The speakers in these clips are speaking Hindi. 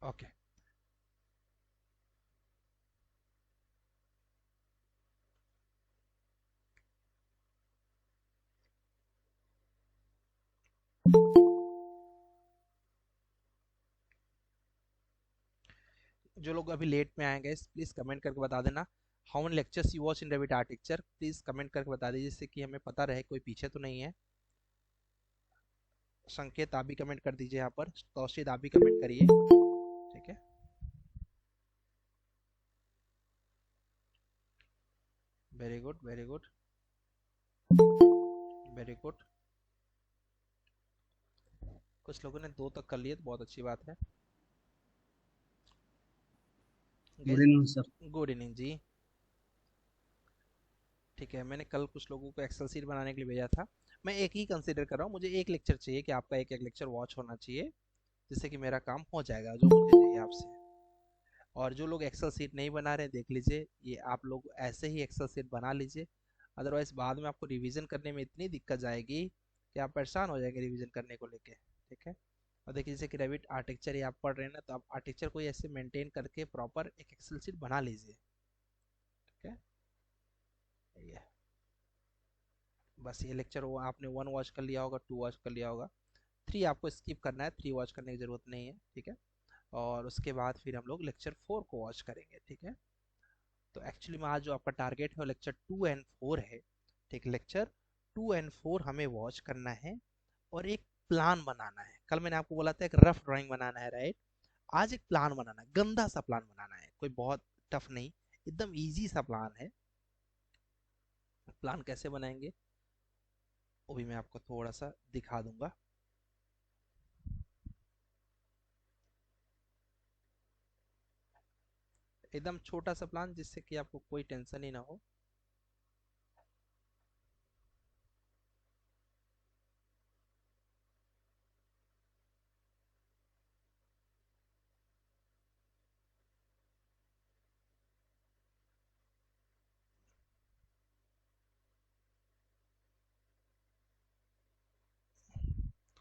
ओके। जो लोग अभी लेट में आएंगे प्लीज कमेंट करके बता देना how many lectures you watch in Revit architecture, please comment करके बता दीजिए जिससे कि हमें पता रहे कोई पीछे तो नहीं है। संकेत आप भी कमेंट कर दीजिए, यहाँ पर तौशीद आप भी कमेंट करिए, ठीक है। Very good, very good, very good. कुछ लोगों ने 2 तक कर लिए तो बहुत अच्छी बात है। Good evening sir. Good evening ji. ठीक है, मैंने कल कुछ लोगों को एक्सेल सीट बनाने के लिए भेजा था। मैं एक ही कंसीडर कर रहा हूँ, मुझे एक लेक्चर चाहिए कि आपका एक एक लेक्चर वॉच होना चाहिए, जिससे कि मेरा काम हो जाएगा जो मुझे चाहिए आपसे। और जो लोग एक्सेल सीट नहीं बना रहे देख लीजिए, ये आप लोग ऐसे ही एक्सेल सीट बना लीजिए, अदरवाइज बाद में आपको रिवीजन करने में इतनी दिक्कत जाएगी कि आप परेशान हो जाएंगे रिवीजन करने को लेके, ठीक है। और देखिए जैसे कि रेविट आर्किटेक्चर ये आप पढ़ रहे हैं ना, तो आप आर्किटेक्चर को ऐसे मेंटेन करके प्रॉपर एक एक्सेल सीट बना लीजिए, ठीक है। ये बस ये लेक्चर वो आपने 1 वॉच कर लिया होगा, 2 वॉच कर लिया होगा, 3 आपको स्किप करना है, 3 वॉच करने की जरूरत नहीं है, ठीक है। और उसके बाद फिर हम लोग लेक्चर 4 को वॉच करेंगे, ठीक है। तो एक्चुअली में आज जो आपका टारगेट है वो लेक्चर 2 एंड 4 है, ठीक। लेक्चर 2 एंड 4 हमें वॉच करना है और एक प्लान बनाना है। कल मैंने आपको बोला था एक रफ ड्राइंग बनाना है, राइट। आज एक प्लान बनाना है, गंदा सा प्लान बनाना है, कोई बहुत टफ नहीं, एकदम इजी सा प्लान है। प्लान कैसे बनाएंगे वो भी मैं आपको थोड़ा सा दिखा दूंगा। एकदम छोटा सा प्लान जिससे कि आपको कोई टेंशन ही ना हो।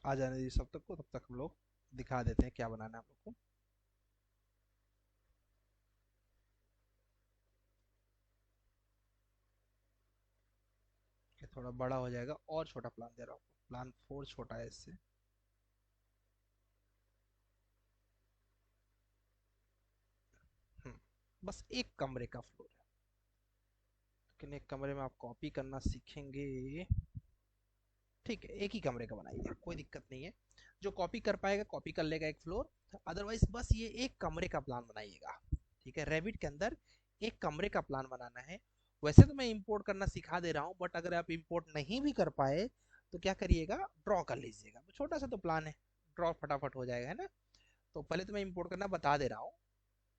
आ जाने दीजिए सब तक को, तब तक हम लोग दिखा देते हैं क्या बनाना है हम लोग को। ये थोड़ा बड़ा हो जाएगा, और छोटा प्लान दे रहा हूँ, प्लान 4 छोटा है इससे। बस एक कमरे का फ्लोर है, लेकिन एक कमरे में आप कॉपी करना सीखेंगे, ठीक है। एक ही कमरे का बनाइए, कोई दिक्कत नहीं है। जो कॉपी कर पाएगा कॉपी कर लेगा एक फ्लोर, अदरवाइज बस ये एक कमरे का प्लान बनाइएगा, ठीक है। रेविट के अंदर एक कमरे का प्लान बनाना है। वैसे तो मैं इंपोर्ट करना सिखा दे रहा हूँ, बट अगर आप इंपोर्ट नहीं भी कर पाए तो क्या करिएगा, ड्रॉ कर लीजिएगा, छोटा सा तो प्लान है, ड्रॉ फटाफट हो जाएगा, है ना। तो पहले तो मैं इंपोर्ट करना बता दे रहा हूँ,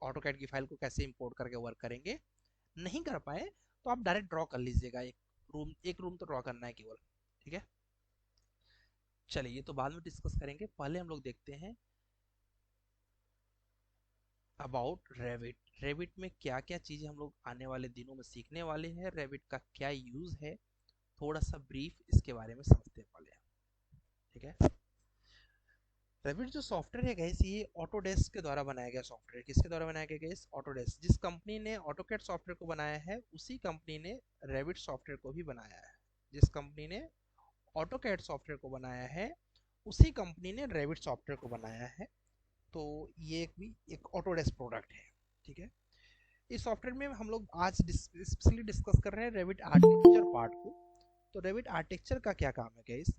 ऑटोकैड की फाइल को कैसे इंपोर्ट करके वर्क करेंगे। नहीं कर पाए तो आप डायरेक्ट ड्रॉ कर लीजिएगा, एक रूम तो ड्रॉ करना है केवल, ठीक है। चलिए ये तो बाद में डिस्कस करेंगे, पहले हम लोग देखते हैं अबाउट रेविट। रेविट में क्या क्या चीज़ें हम लोग आने वाले दिनों में सीखने वाले हैं, रेविट का क्या यूज़ है, थोड़ा सा ब्रीफ इसके बारे में समझते वाले हैं, ठीक है। रेविट जो सॉफ्टवेयर है गैस, ये ऑटोडेस्क के द्वारा बनाया गया सॉफ्टवेयर। किसके द्वारा बनाया गया गैस, ऑटोडेस्क। जिस कंपनी ने ऑटोकैड सॉफ्टवेयर को बनाया है उसी कंपनी ने रेविट सॉफ्टवेयर को भी बनाया है। जिस कंपनी ने ऑटोकैड सॉफ्टवेयर को बनाया है उसी कंपनी ने रेविट सॉफ्टवेयर को बनाया है। तो ये एक भी एक ऑटोडेस्क प्रोडक्ट है, ठीक है। इस सॉफ्टवेयर में हम लोग आज स्पेशली डिस्कस कर रहे हैं रेविट आर्किटेक्चर पार्ट को। तो रेविट आर्किटेक्चर का क्या काम है guys,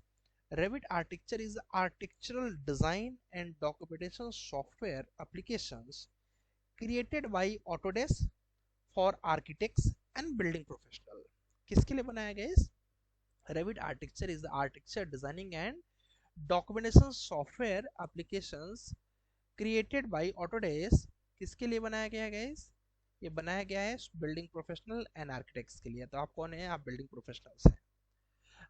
Revit architecture is architectural design and documentation software applications created by Autodesk for architects and building professional. किसके लिए बनाया गया इस, Revit architecture is architecture designing and documentation software applications created by Autodesk. किसके लिए बनाया गया है गाइस, ये बनाया गया है बिल्डिंग प्रोफेशनल एंड आर्किटेक्ट्स के लिए। तो आप कौन है, आप बिल्डिंग प्रोफेशनल्स हैं।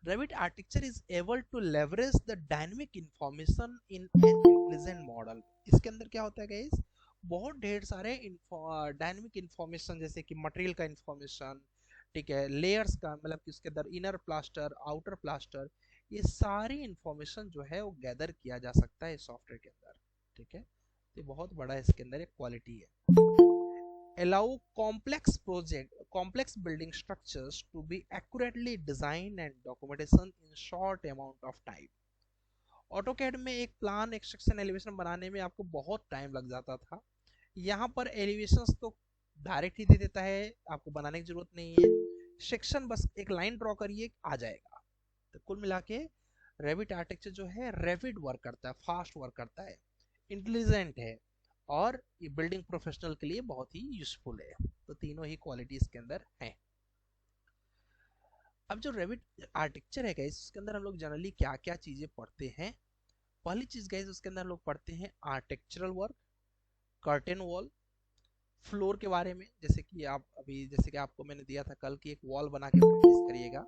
Revit architecture is able to leverage the dynamic information in an intelligent model। इसके अंदर क्या होता है गाइस, बहुत ढेर सारे डायनेमिक इंफॉर्मेशन, जैसे कि मटेरियल का इंफॉर्मेशन, ठीक है, लेयर्स का, मतलब कि उसके अंदर इनर प्लास्टर आउटर प्लास्टर, ये सारी इंफॉर्मेशन जो है वो गैदर किया जा सकता है इस सॉफ्टवेयर के अंदर, ठीक है। तो बहुत बड़ा इसके अंदर एक क्वालिटी है। Allow complex building structures to be accurately designed and documentation in short amount of time। AutoCAD में एक प्लान एक्सट्रक्शन एलिवेशन बनाने में आपको बहुत टाइम लग जाता था, यहाँ पर एलिवेशंस तो डायरेक्ट ही दे देता है, आपको बनाने की जरूरत नहीं है, सेक्शन बस एक लाइन ड्रॉ करिए आ जाएगा। तो कुल मिला के रेविट आर्किटेक्चर जो है रेविड वर्क करता है, फास्ट वर्क करता है, इंटेलिजेंट है, और ये बिल्डिंग प्रोफेशनल के लिए बहुत ही यूजफुल है। तो तीनों ही क्वालिटी इसके अंदर हैं। अब जो रेविट आर्किटेक्चर है गाइस, उसके अंदर हम लोग जनरली क्या क्या चीजें पढ़ते हैं। पहली चीज गाइस उसके अंदर हम लोग पढ़ते हैं architectural work, curtain wall, floor के बारे में। जैसे कि आप अभी, जैसे कि आपको मैंने दिया था कल की एक वॉल बना के प्रैक्टिस करिएगा,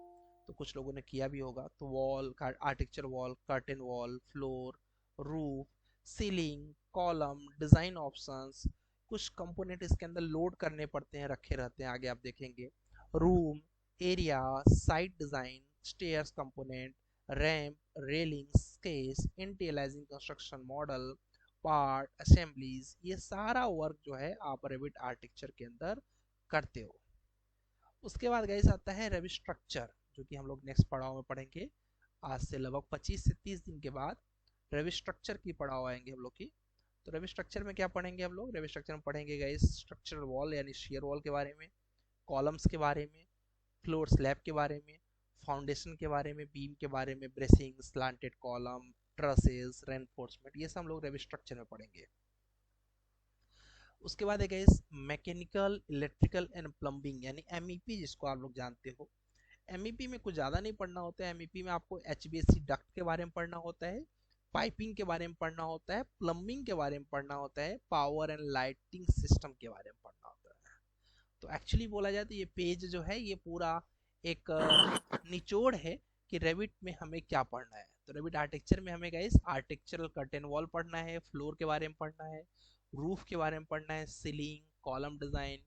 तो कुछ लोगों ने किया भी होगा। तो wall, architecture wall, curtain wall, floor, roof, ceiling, column, design options, कुछ कंपोनेंट इसके अंदर लोड करने पड़ते हैं, रखे रहते हैं, आगे आप देखेंगे। Room, area, site design, stairs component, ramp, railing, sketch, इंटीरियलाइजिंग कंस्ट्रक्शन मॉडल, पार्ट, असेंबलीज, ये सारा वर्क जो है आप रेविट आर्किटेक्चर के अंदर करते हो। उसके बाद गाइस आता है रेविट स्ट्रक्चर, जो कि हम लोग नेक्स्ट पड़ाव में पढ़ेंगे। आज से लगभग 25 से 30 दिन के बाद रेविट स्ट्रक्चर की पड़ाव आएंगे हम लोग की। तो रेविट स्ट्रक्चर में क्या पढ़ेंगे हम लोग? रेविट स्ट्रक्चर में पढ़ेंगे गाइस स्ट्रक्चरल वॉल यानी शेयर वॉल के बारे में, कॉलम्स के बारे में, फ्लोर स्लैब के बारे में, फाउंडेशन के बारे में, बीम के बारे में, bracing, slanted column, trusses, reinforcement, ये सब हम लोग रेविट स्ट्रक्चर में पढ़ेंगे। उसके बाद है guys mechanical, electrical and plumbing यानी एमईपी, जिसको आप लोग जानते हो। एमईपी में कुछ ज़्यादा नहीं पढ़ना होता है। एमईपी में आपको एचवीएसी डक्ट के बारे में पढ़ना होता है, पाइपिंग के बारे में पढ़ना होता है, प्लम्बिंग के बारे में पढ़ना होता है, पावर एंड लाइटिंग सिस्टम के बारे में पढ़ना होता है। तो एक्चुअली बोला जाए तो ये पेज जो है ये पूरा एक निचोड़ है कि रेविट में हमें क्या पढ़ना है। तो रेविट आर्किटेक्चर में हमें गाइस आर्किटेक्चरल कर्टेन वॉल पढ़ना है, फ्लोर के बारे में पढ़ना है, रूफ के बारे में पढ़ना है, ceiling, column design,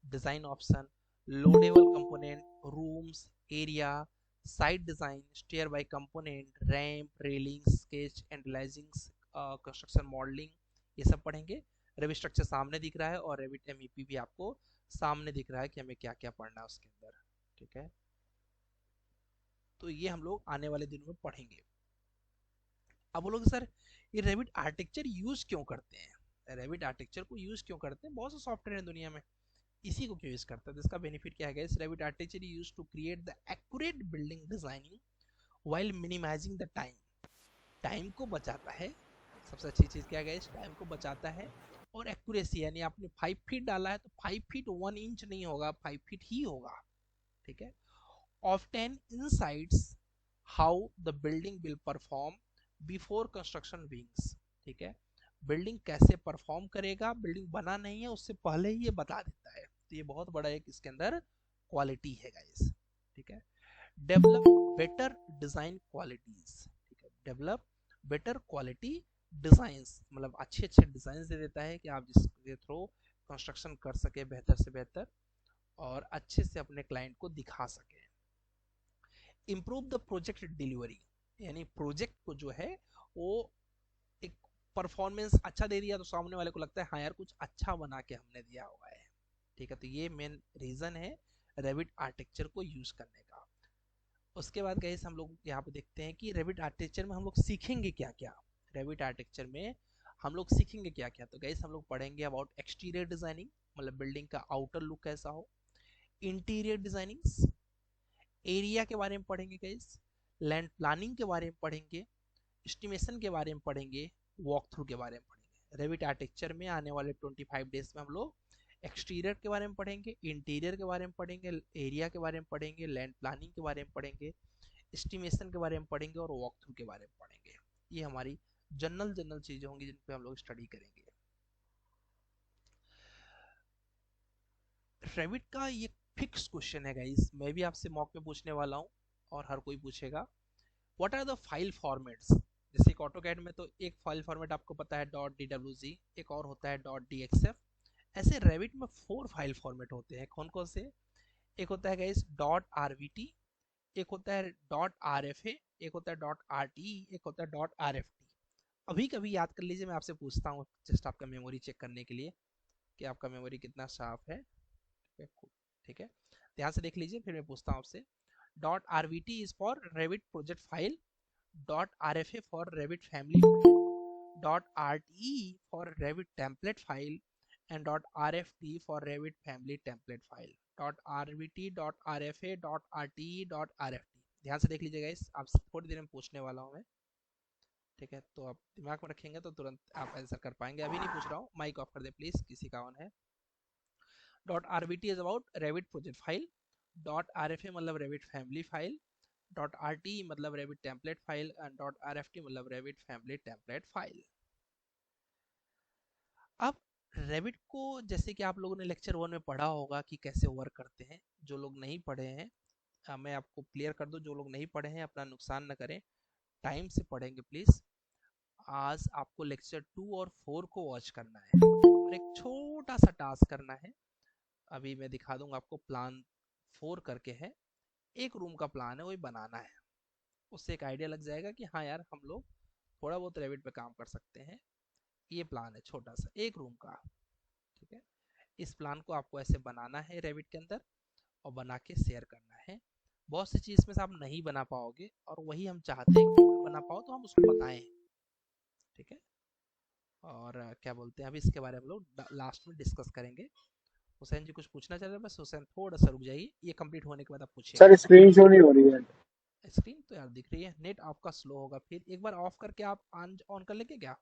design option, loadable component, rooms, area, site design, stair by component, ramp, railing, sketch, analysing, construction modelling, ये सब पढ़ेंगे। रेविट स्ट्रक्चर सामने दिख रहा है और रेविट एमईपी भी आपको सामने दिख रहा है कि हमें क्या क्या पढ़ना है उसके अंदर। ठीक है, तो ये हम लोग आने वाले दिनों में पढ़ेंगे। अब बोलोगे सर ये रेविट आर्किटेक्चर यूज क्यों करते हैं? रेविट आर्किटेक्चर को यूज क्यों करते हैं? बहुत से सॉफ्टवेयर है दुनिया में, इसी को क्यों यूज करते हैं? तो इसका बेनिफिट क्या है? इस Revit architecture use to create the accurate building designing while minimising the time. Time को बचाता है, सबसे अच्छी चीज क्या है? इस टाइम को बचाता है। और एक्यूरेसी यानी आपने 5 फीट डाला है तो 5 फीट 1 इंच नहीं होगा, 5 फीट ही होगा। ठीक है। Often insights how the building will perform before construction wings. ठीक है, बिल्डिंग कैसे परफॉर्म करेगा, बिल्डिंग बना नहीं है उससे पहले ही ये बता देता है। तो ये बहुत बड़ा एक इसके अंदर क्वालिटी है गाइस। ठीक है। Develop better design qualities. ठीक है, डेवलप बेटर क्वालिटी डिजाइंस, मतलब अच्छे अच्छे डिजाइन दे देता है कि आप जिसके थ्रू कंस्ट्रक्शन कर सके बेहतर से बेहतर और अच्छे से अपने क्लाइंट को दिखा सके। इम्प्रूव द प्रोजेक्ट डिलीवरी, यानी प्रोजेक्ट को जो है वो एक परफॉर्मेंस अच्छा दे दिया तो सामने वाले को लगता है हाँ यार कुछ अच्छा बना के हमने दिया हुआ है। ठीक है, तो ये मेन रीजन है रेविट आर्किटेक्चर को यूज करने का। उसके बाद गाइस हम लोग यहाँ पे देखते हैं कि रेविट आर्किटेक्चर में हम लोग सीखेंगे क्या क्या। रेविट आर्किटेक्चर में हम लोग सीखेंगे क्या क्या? तो गाइस हम लोग पढ़ेंगे अबाउट एक्सटीरियर डिजाइनिंग, मतलब बिल्डिंग का आउटर लुक कैसा हो, इंटीरियर डिजाइनिंग, एरिया के बारे में पढ़ेंगे गाइस, लैंड प्लानिंग के बारे में पढ़ेंगे, एस्टिमेशन के बारे में पढ़ेंगे, वॉक थ्रू के बारे में पढ़ेंगे। रेविट आर्किटेक्चर में आने वाले 25 डेज में हम लोग एक्सटीरियर के बारे में पढ़ेंगे, इंटीरियर के बारे में पढ़ेंगे, एरिया के बारे में पढ़ेंगे, लैंड प्लानिंग के बारे में पढ़ेंगे, एस्टिमेशन के बारे में पढ़ेंगे और वॉक थ्रू के बारे में पढ़ेंगे। ये हमारी जनरल जनरल चीजें होंगी जिन पे हम लोग स्टडी करेंगे। रेविट का ये फिक्स क्वेश्चन है गाइस, मैं भी आपसे मॉक में पूछने वाला हूँ और हर कोई पूछेगा। What are the file formats? जैसे एक ऑटोकैड में तो एक फाइल फॉर्मेट आपको पता है डॉट DWG, एक और होता है डॉट DXF। ऐसे रेविट में 4 फाइल फॉर्मेट होते हैं। कौन कौन से? एक होता है गाइस डॉट RVT, एक होता है डॉट RFA, एक होता है डॉट RTE, एक होता है डॉट RFT। अभी कभी याद कर लीजिए, मैं आपसे पूछता हूँ जस्ट आपका मेमोरी चेक करने के लिए कि आपका मेमोरी कितना शार्प है। ठीक है, ठीक है, ध्यान से देख लीजिए, फिर मैं पूछता हूँ आपसे। Dot R V T is for Revit project file, dot R F A for Revit family file, dot R T for Revit template file, and dot R F T for Revit family template file. Dot R V T, dot R F A, dot R T, dot R F T. ध्यान से देख लीजिएगा, इस आप थोड़ी देर में पूछने वाला हूँ मैं। ठीक है, तो आप दिमाग में रखेंगे तो तुरंत आप आंसर कर पाएंगे। अभी नहीं पूछ रहा हूँ, माइक ऑफ कर दे प्लीज, किसी का ऑन है। Dot R V T is about Revit project file, dot R F A मतलब Revit family file, dot R T मतलब Revit template file, and dot R F T मतलब रेविट फैमिली टेम्पलेट फाइल। अब रेविट को जैसे कि आप लोगों ने लेक्चर 1 में पढ़ा होगा कि कैसे वर्क करते हैं, जो लोग नहीं पढ़े हैं मैं आपको क्लियर कर दूं, जो लोग नहीं पढ़े हैं अपना नुकसान न करें, टाइम से पढ़ेंगे प्लीज। आज आपको लेक्चर 2 और 4 को वॉच करना है और एक छोटा सा टास्क करना है। अभी मैं दिखा दूंगा आपको, प्लान 4 करके है, एक रूम का प्लान है, वही बनाना है। उससे एक आइडिया लग जाएगा कि हाँ यार हम लोग थोड़ा बहुत रेविट पे काम कर सकते हैं। ये प्लान है छोटा सा, एक रूम का। ठीक है, इस प्लान को आपको ऐसे बनाना है रेविट के अंदर और बना के शेयर करना है। बहुत सी चीज में से आप नहीं बना पाओगे और वही हम चाहते हैं कि बना पाओ, तो हम उसको बताएं। ठीक है, और क्या बोलते हैं, अभी इसके बारे में हम लोग लास्ट में डिस्कस करेंगे। हुसैन जी कुछ पूछना चाह रहे हैं? बस हुसैन थोड़ा सा रुक जाइए, ये कंप्लीट होने के बाद आप पूछिएगा। सर स्क्रीन शो नहीं हो रही है। स्क्रीन तो यार दिख रही है, नेट आपका स्लो होगा, फिर एक बार ऑफ करके आप ऑन ऑन कर लेंगे क्या?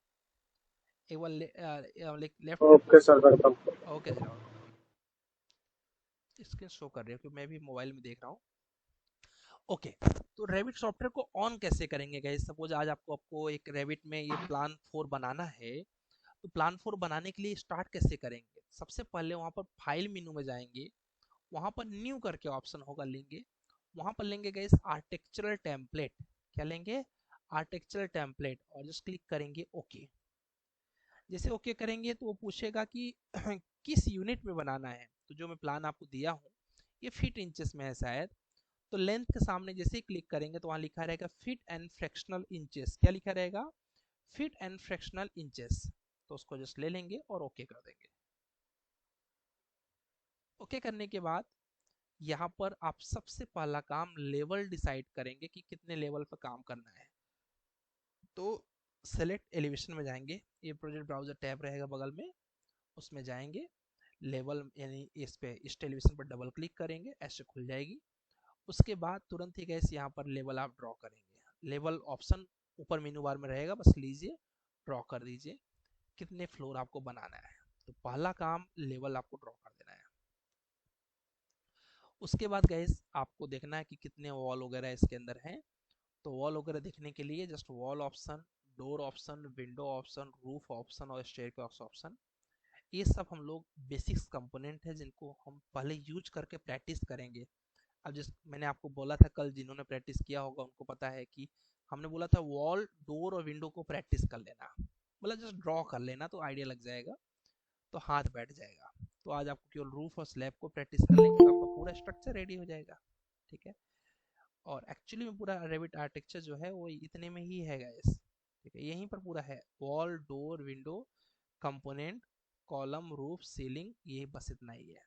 एक बार लेफ्ट में। ओके सर, करता हूँ। ओके जी, स्क्रीन शो कर रही है क्योंकि मैं भी मोबाइल में देख रहा हूँ। ओके, तो रेविट सॉफ्टवेयर को ऑन कैसे करेंगे गाइस? सपोज आज आपको आपको एक रेविट में ये प्लान 4 बनाना है, तो प्लान 4 बनाने के लिए स्टार्ट कैसे करेंगे? सबसे पहले वहां पर फाइल मेनू में जाएंगे, वहां पर न्यू करके ऑप्शन होगा, लेंगे वहां पर लेंगे गाइस आर्किटेक्चरल टेम्पलेट। क्या लेंगे? आर्किटेक्चरल टेम्पलेट, और जस्ट क्लिक करेंगे ओके। जैसे ओके करेंगे तो वो पूछेगा कि किस यूनिट में बनाना है। तो जो मैं प्लान आपको दिया हूँ ये फीट इंचेस में है शायद, तो लेंथ के सामने जैसे ही क्लिक करेंगे तो वहां लिखा रहेगा फीट एंड फ्रैक्शनल इंचेस। क्या लिखा रहेगा? Feet and fractional inches. तो उसको जस्ट ले लेंगे और ओके कर देंगे। ओके करने के बाद यहाँ पर आप सबसे पहला काम लेवल डिसाइड करेंगे कि कितने लेवल पर काम करना है। तो सेलेक्ट एलिवेशन में जाएंगे, ये प्रोजेक्ट ब्राउजर टैब रहेगा बगल में, उसमें जाएंगे, लेवल यानी इस पे इस टेलीविजन पर डबल क्लिक करेंगे, ऐसे खुल जाएगी। उसके बाद तुरंत ही गैस यहाँ पर लेवल आप ड्रॉ करेंगे। लेवल ऑप्शन ऊपर मेनू बार में रहेगा, बस लीजिए, ड्रॉ कर दीजिए कितने फ्लोर आपको बनाना है। तो पहला काम लेवल आपको ड्रॉ कर देना है। उसके बाद गैस आपको देखना है कि कितने वॉल वगैरह इसके अंदर हैं। तो वॉल वगैरह देखने के लिए just wall option, door option, window option, roof option और स्टेयरकेस ऑप्शन, ये सब हम लोग बेसिक्स कंपोनेंट है जिनको हम पहले यूज करके प्रैक्टिस करेंगे। अब जिस मैंने आपको बोला था कल, जिन्होंने प्रैक्टिस किया होगा उनको पता है कि हमने बोला था वॉल, डोर और विंडो को प्रैक्टिस कर लेना, मतलब जस्ट ड्रॉ कर लेना तो आइडिया लग जाएगा, तो हाथ बैठ जाएगा। तो आज आपको केवल रूफ और स्लैब को प्रैक्टिस कर लेंगे तो आपका पूरा स्ट्रक्चर रेडी हो जाएगा। ठीक है, और एक्चुअली में पूरा रेविट आर्किटेक्चर जो है वो इतने में ही है गाइस। ठीक है, यहीं पर पूरा है, wall, door, window, component, column, roof, ceiling, ये बस इतना ही है।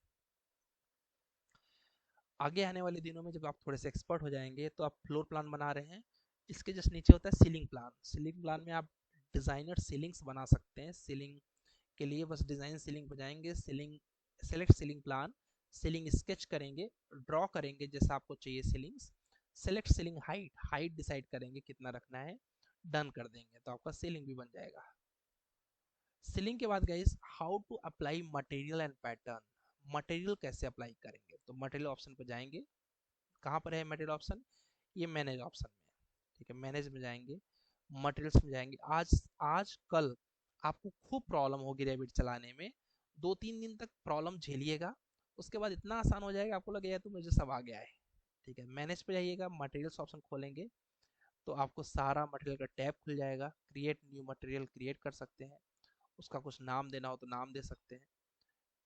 आगे आने वाले दिनों में जब आप थोड़े से एक्सपर्ट हो जाएंगे तो आप फ्लोर प्लान बना रहे हैं, इसके जस्ट नीचे होता है सीलिंग प्लान। सीलिंग प्लान में आप डिजाइनर सीलिंग्स बना सकते हैं। सीलिंग के लिए बस डिजाइन सीलिंग पर जाएंगे, ceiling, select ceiling plan, ceiling sketch करेंगे, ड्रॉ करेंगे जैसा आपको चाहिए ceilings, select ceiling height, height decide करेंगे कितना रखना है, डन कर देंगे तो आपका सीलिंग भी बन जाएगा। सीलिंग के बाद guys how to apply material and pattern, material कैसे अप्लाई करेंगे? तो मटेरियल ऑप्शन पर जाएंगे, कहाँ पर है मटेरियल ऑप्शन? ये मैनेज ऑप्शन में। ठीक है, मैनेज में जाएंगे, मटेरियल्स में जाएंगे। आज आज कल आपको खूब प्रॉब्लम होगी रेबिट चलाने में, 2-3 दिन तक प्रॉब्लम झेलिएगा, उसके बाद इतना आसान हो जाएगा आपको लगेगा तो मुझे सब आ गया है। ठीक है, मैनेज पे जाइएगा, मटेरियल्स ऑप्शन खोलेंगे तो आपको सारा मटेरियल का टैब खुल जाएगा। क्रिएट न्यू मटेरियल क्रिएट कर सकते हैं, उसका कुछ नाम देना हो तो नाम दे सकते हैं,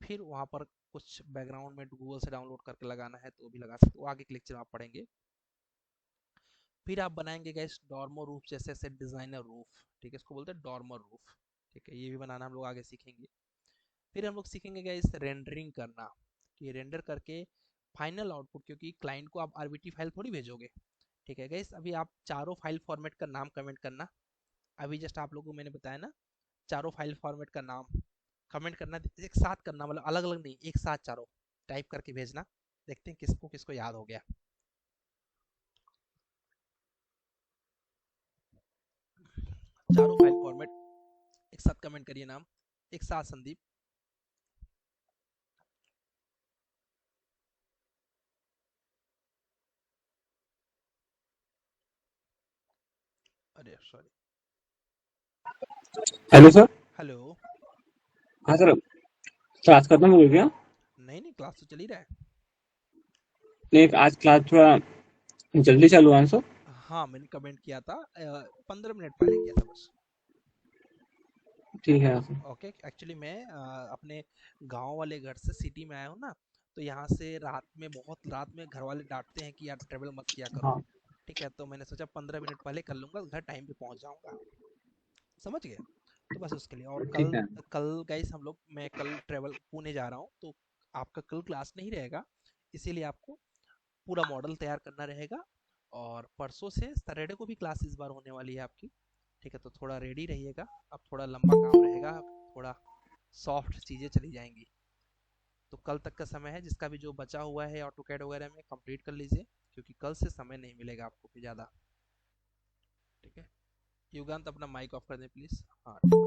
फिर वहाँ पर कुछ बैकग्राउंड में गूगल से डाउनलोड करके लगाना है तो भी लगा सकते हो, आगे के लेक्चर आप पढ़ेंगे। फिर आप बनाएंगे गैस डॉर्मो रूफ, जैसे ऐसे डिजाइनर रूफ, ठीक है, इसको बोलते हैं डॉर्मर रूफ। ठीक है, ये भी बनाना हम लोग आगे सीखेंगे। फिर हम लोग सीखेंगे गैस रेंडरिंग करना, कि रेंडर करके फाइनल आउटपुट, क्योंकि क्लाइंट को आप आरबीटी फाइल थोड़ी भेजोगे। ठीक है गैस, अभी आप चारों फाइल फॉर्मेट का नाम कमेंट करना। अभी जस्ट आप लोगों को मैंने बताया ना, चारों फाइल फॉर्मेट का नाम कमेंट करना, एक साथ करना, मतलब अलग अलग नहीं, एक साथ चारों टाइप करके भेजना। देखते हैं किसको किसको याद हो गया। चारों फाइल फॉर्मेट एक साथ कमेंट करिए नाम, एक साथ संदीप। अरे सॉरी। Hello sir. हेलो। हाँ सर। क्लास खत्म हो गई क्या? नहीं नहीं, क्लास तो चल ही रहा है। नहीं, आज क्लास थोड़ा जल्दी चालू हुआ है सर। हाँ, मैंने कमेंट किया था, 15 मिनट पहले किया था बस। ठीक है सर। ओके, एक्चुअली मैं अपने गांव वाले घर से सिटी में आया हूँ ना, तो यहाँ से रात में, बहुत रात में घर वाले डांटते हैं कि यार ट्रेवल मत किया करो। हाँ। ठीक है, तो मैंने सोचा 15 मिनट पहले कर लूंगा, घर टाइम पे पहुंच जाऊंगा। समझ गए? तो बस उसके लिए। और कल, ठीक है। कल गाइस हम लोग, मैं कल ट्रेवल पुणे जा रहा हूँ, तो आपका कल क्लास नहीं रहेगा, इसीलिए आपको पूरा मॉडल तैयार करना रहेगा। और परसों से सैटरडे को भी क्लास इस बार होने वाली है आपकी। ठीक है, तो थोड़ा रेडी रहिएगा। अब थोड़ा लंबा काम रहेगा, थोड़ा सॉफ्ट चीज़ें चली जाएंगी। तो कल तक का समय है, जिसका भी जो बचा हुआ है ऑटो कैड वगैरह में कंप्लीट कर लीजिए, क्योंकि कल से समय नहीं मिलेगा आपको फिर ज़्यादा। ठीक है, युगांत अपना माइक ऑफ कर दें प्लीज़। हाँ ठीक है।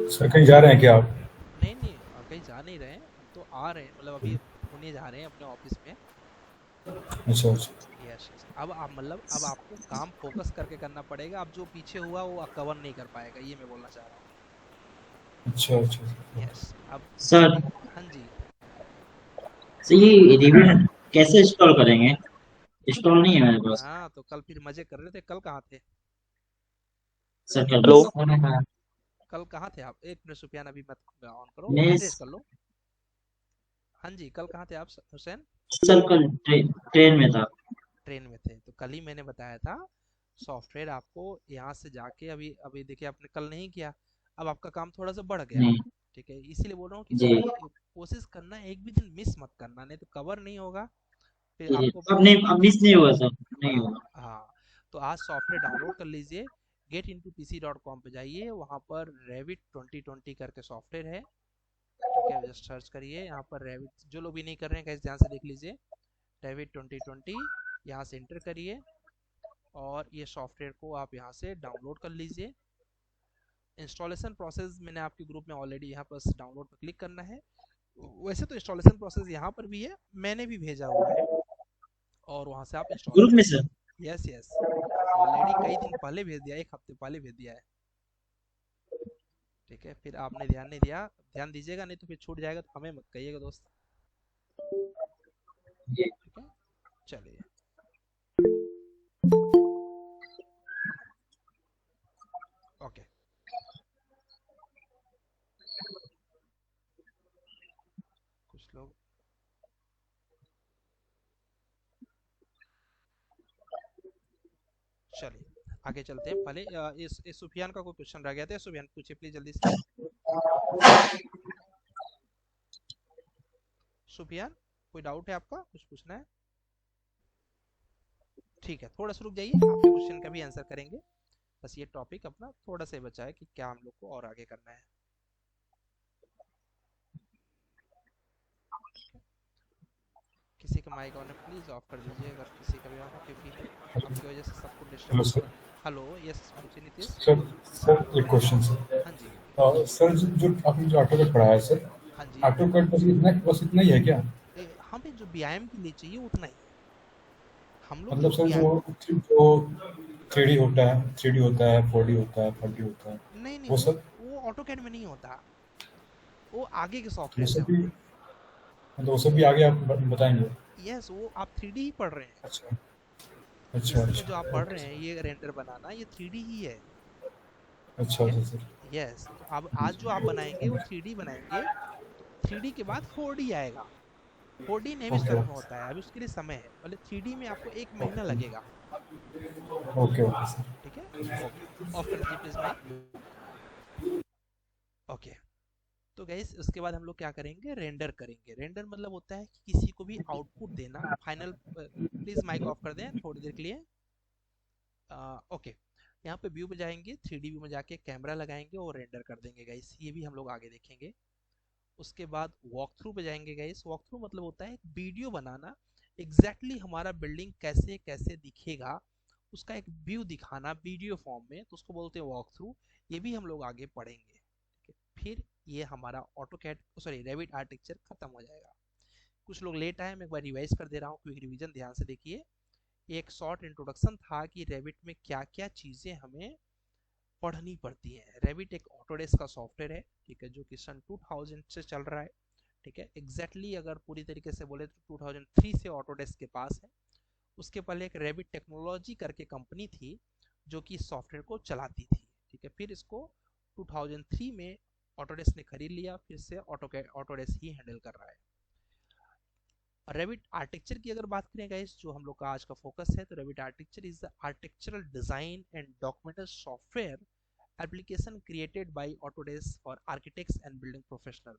सर कहीं जा रहे हैं क्या आप? नहीं नहीं, कहीं जा नहीं रहे हैं हम, तो आ रहे हैं, मतलब अभी पुणे जा रहे हैं अपने ऑफिस में। अच्छा अच्छा। यस यस, अब आप मतलब अब आपको काम फोकस करके करना पड़ेगा, अब जो पीछे हुआ वो कवर नहीं कर पाएगा, ये मैं बोलना चाह रहा हूँ। अच्छा अच्छा। यस, अब सर, हाँ जी। ये रिविट कैसे इंस्टॉल करेंगे? इंस्टॉल नहीं है मेरे पास। हाँ, तो कल फिर मजे कर रहे थे, कल कहाँ थे? सर कल हेलो बस कल कहाँ थे आप? एक मिनट सुफियान, अभी मत ऑन करो, मैं मैसेज कर लो। हाँ जी, कल कहाँ थे आप हुसैन? सर कल ट्रेन में था। ट्रेन में थे, तो कल ही मैंने बताया था सॉफ्टवेयर आपको यहाँ से जाके, अभी अभी देखिए आपने कल नहीं किया, अब आपका काम थोड़ा सा बढ़ गया। नहीं ठीक है, इसीलिए बोल रहा हूँ कि जी कोशिश करना, एक भी दिन मिस मत करना, नहीं तो कवर नहीं होगा फिर जी आपको। अब नहीं, अब मिस नहीं होगा सर, नहीं हाँ होगा। हाँ, तो आज सॉफ्टवेयर डाउनलोड कर लीजिए, getintoPC.com पे जाइए, वहाँ पर Revit 2020 करके सॉफ्टवेयर है। ठीक है, जस्ट सर्च करिए यहाँ पर Revit, जो लोग भी नहीं कर रहे हैं कैसे, ध्यान से देख लीजिए, Revit 2020 यहाँ से इंटर करिए, और ये सॉफ्टवेयर को आप यहाँ से डाउनलोड कर लीजिए। इंस्टॉलेशन प्रोसेस मैंने आपके ग्रुप में ऑलरेडी, यहाँ पर डाउनलोड पर क्लिक करना है। वैसे तो इंस्टॉलेशन प्रोसेस यहाँ पर भी है, मैंने भी भेजा हुआ है, और वहाँ से आप इंस्टॉल ग्रुप कर में लीजिए। सर। यस यस, ऑलरेडी कई दिन पहले भेज दिया, 1 हफ्ते पहले भेज दिया है। ठीक है, फिर आपने ध्यान नहीं दिया, ध्यान दीजिएगा, नहीं तो फिर छूट जाएगा, तो हमें मत कहिएगा दोस्त। जी ठीक है, चलिए। ओके, कुछ लोग, चलिए आगे चलते हैं। पहले इस सुफियान का कोई क्वेश्चन रह गया था, सुफियान पूछिए प्लीज जल्दी से। सुफियान, कोई डाउट है आपका, कुछ पूछना है? ठीक है, थोड़ा सा रुक जाइए, आपके क्वेश्चन का भी आंसर करेंगे। बस ये टॉपिक अपना थोड़ा सा बचा है कि क्या हम लोग को और आगे करना है। ठीक है, किसी का माइक ऑन है प्लीज ऑफ कर दीजिए, अगर किसी का भी ऑन है, क्योंकि आपकी वजह से सबको हेलो डिस्टरबेंस हो सर। रहा है। हेलो, यस पूछिए नीतीश। सर सर एक क्वेश्चन सर। हाँ जी। सर जो आपने जो ऑटो कट पढ़ाया है सर, हाँ जी, ऑटो कट बस इतना ही है क्या? हमें जो व्यायाम के लिए चाहिए उतना ही है। हम लोग मतलब जो सर व्यायाम, जो 3D होता है, 3D होता है, 4D होता है, 5D होता है, नहीं नहीं, वो वो सब, वो ऑटो कैड में नहीं होता, वो आगे के वो सॉफ्टवेयर में सब भी, होता। मतलब वो सब भी आगे आप बताएंगे? यस, वो आप 3D ही पढ़ रहे हैं। अच्छा अच्छा इसमें जो अच्छा। आप पढ़ ओके रहे हैं, सर। ये रेंडर बनाना, ये 3D ही है। अच्छा ठीक है, अच्छा सर। यस, तो अब आज जो आप बनाएंगे वो 3D बनाएंगे, तो 3D के बाद 4D आएगा। 4D नहीं भी ओके स्टार्ट में होता है, अभी उसके लिए समय है, मतलब 3D में आपको 1 महीना ओके लगेगा। Okay okay sir. ठीक है, ओके। ऑफ कर दीजिए प्लीज माइक। ओके, तो गाइस उसके बाद हम लोग क्या करेंगे, रेंडर करेंगे। रेंडर मतलब होता है कि किसी को भी आउटपुट देना फाइनल। प्लीज माइक ऑफ कर दें थोड़ी देर के लिए। ओके, यहाँ पे व्यू में जाएंगे, 3D व्यू में जाके कैमरा लगाएंगे और रेंडर कर देंगे गाइस, ये भी हम लोग आगे देखेंगे। उसके बाद वॉक थ्रू पे जाएंगे गाइस। वॉक थ्रू मतलब होता है एक वीडियो बनाना, एग्जैक्टली हमारा बिल्डिंग कैसे कैसे दिखेगा उसका एक व्यू दिखाना वीडियो फॉर्म में, तो उसको बोलते हैं वॉक थ्रू। ये भी हम लोग आगे पढ़ेंगे। ठीक है, फिर ये हमारा ऑटोकैड सॉरी रेविट आर्किटेक्चर खत्म हो जाएगा। कुछ लोग लेट आए, मैं एक बार रिवाइज कर दे रहा हूँ, क्विक रिवीजन ध्यान से देखिए। एक शॉर्ट इंट्रोडक्शन था कि रेविट में क्या क्या चीज़ें हमें पढ़नी पड़ती है। रेविट एक ऑटोडेस्क का सॉफ्टवेयर है, ठीक है, जो कि सन 2000 से चल रहा है। ठीक है, एग्जैक्टली अगर पूरी तरीके से बोले तो 2003 से ऑटोडेस्क के पास है। उसके पहले एक रेविट टेक्नोलॉजी करके कंपनी थी जो कि सॉफ्टवेयर को चलाती थी। ठीक है, फिर इसको 2003 में ऑटोडेस्क ने खरीद लिया, फिर से ऑटोडेस्क ही हैंडल कर रहा है। रेविट आर्किटेक्चर की अगर बात करें गाइस, जो हम लोग का आज का फोकस है, तो Revit architecture is the architectural design and documented software application created by Autodesk for architects and building professional.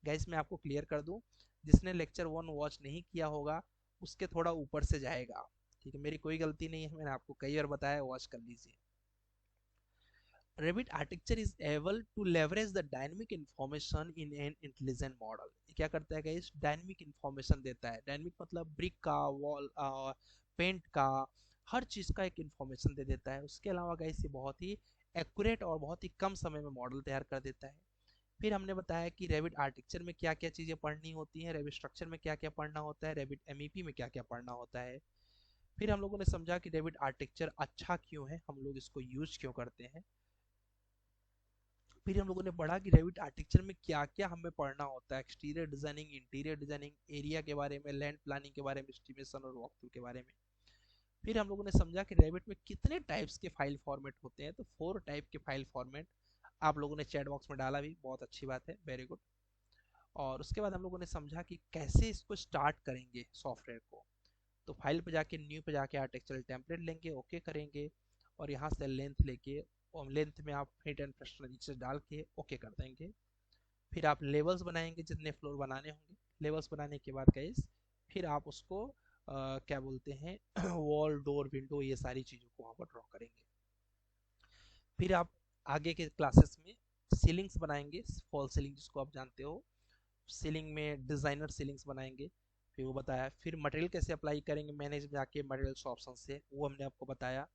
Guys मैं आपको क्लियर कर दूं, जिसने लेक्चर 1 वॉच नहीं किया होगा उसके थोड़ा ऊपर से जाएगा। ठीक है, मेरी कोई गलती नहीं है, मैंने आपको कई बार बताया, वॉच कर लीजिए। Revit architecture is able to leverage the dynamic information in an intelligent model। क्या करता है गाइस, डायनेमिक इंफॉर्मेशन देता है। डायनेमिक मतलब ब्रिक का, वॉल, पेंट का, हर चीज का एक इंफॉर्मेशन दे देता है। उसके अलावा गाइस ये बहुत ही एक्यूरेट और बहुत ही कम समय में मॉडल तैयार कर देता है। फिर हमने बताया कि रेविट आर्किटेक्चर में क्या क्या चीजें पढ़नी होती हैं, रेविट स्ट्रक्चर में क्या क्या पढ़ना होता है, रेविट एमईपी में क्या क्या पढ़ना होता है। फिर हम लोगों ने समझा कि रेविट आर्किटेक्चर अच्छा क्यों है, हम लोग इसको यूज क्यों करते हैं। फिर हम लोगों ने पढ़ा कि रेविट आर्किटेक्चर में क्या क्या हमें पढ़ना होता है, exterior designing, interior designing, area के बारे में, लैंड प्लानिंग के बारे में, एस्टिमेशन और वॉकथ्रू के बारे में। फिर हम लोगों ने समझा कि रेविट में कितने टाइप्स के फाइल फॉर्मेट होते हैं, तो 4 टाइप के फाइल फॉर्मेट आप लोगों ने चैट बॉक्स में डाला भी, बहुत अच्छी बात है, वेरी गुड। और उसके बाद हम लोगों ने समझा कि कैसे इसको स्टार्ट करेंगे सॉफ्टवेयर को। तो फाइल पे जाके, न्यू पे जाके आर्किटेक्चरल टेम्पलेट लेंगे, ओके करेंगे, और यहाँ से लेंथ लेके, और लेंथ में आप फिट एंड फ्रस्ट्रेशन नीचे डाल के ओके कर देंगे। फिर आप लेवल्स बनाएंगे, जितने फ्लोर बनाने होंगे। लेवल्स बनाने के बाद गाइस फिर आप उसको क्या बोलते हैं वॉल, डोर, विंडो, ये सारी चीज़ों को वहाँ पर ड्रॉ करेंगे। फिर आप आगे के क्लासेस में सीलिंग्स बनाएंगे, फॉल सीलिंग जिसको आप जानते हो। सीलिंग में डिज़ाइनर सीलिंग्स बनाएंगे, फिर वो बताया। फिर मटेरियल कैसे अप्लाई करेंगे, मैनेज में जाके मटेरियल्स ऑप्शन से, वो हमने आपको बताया।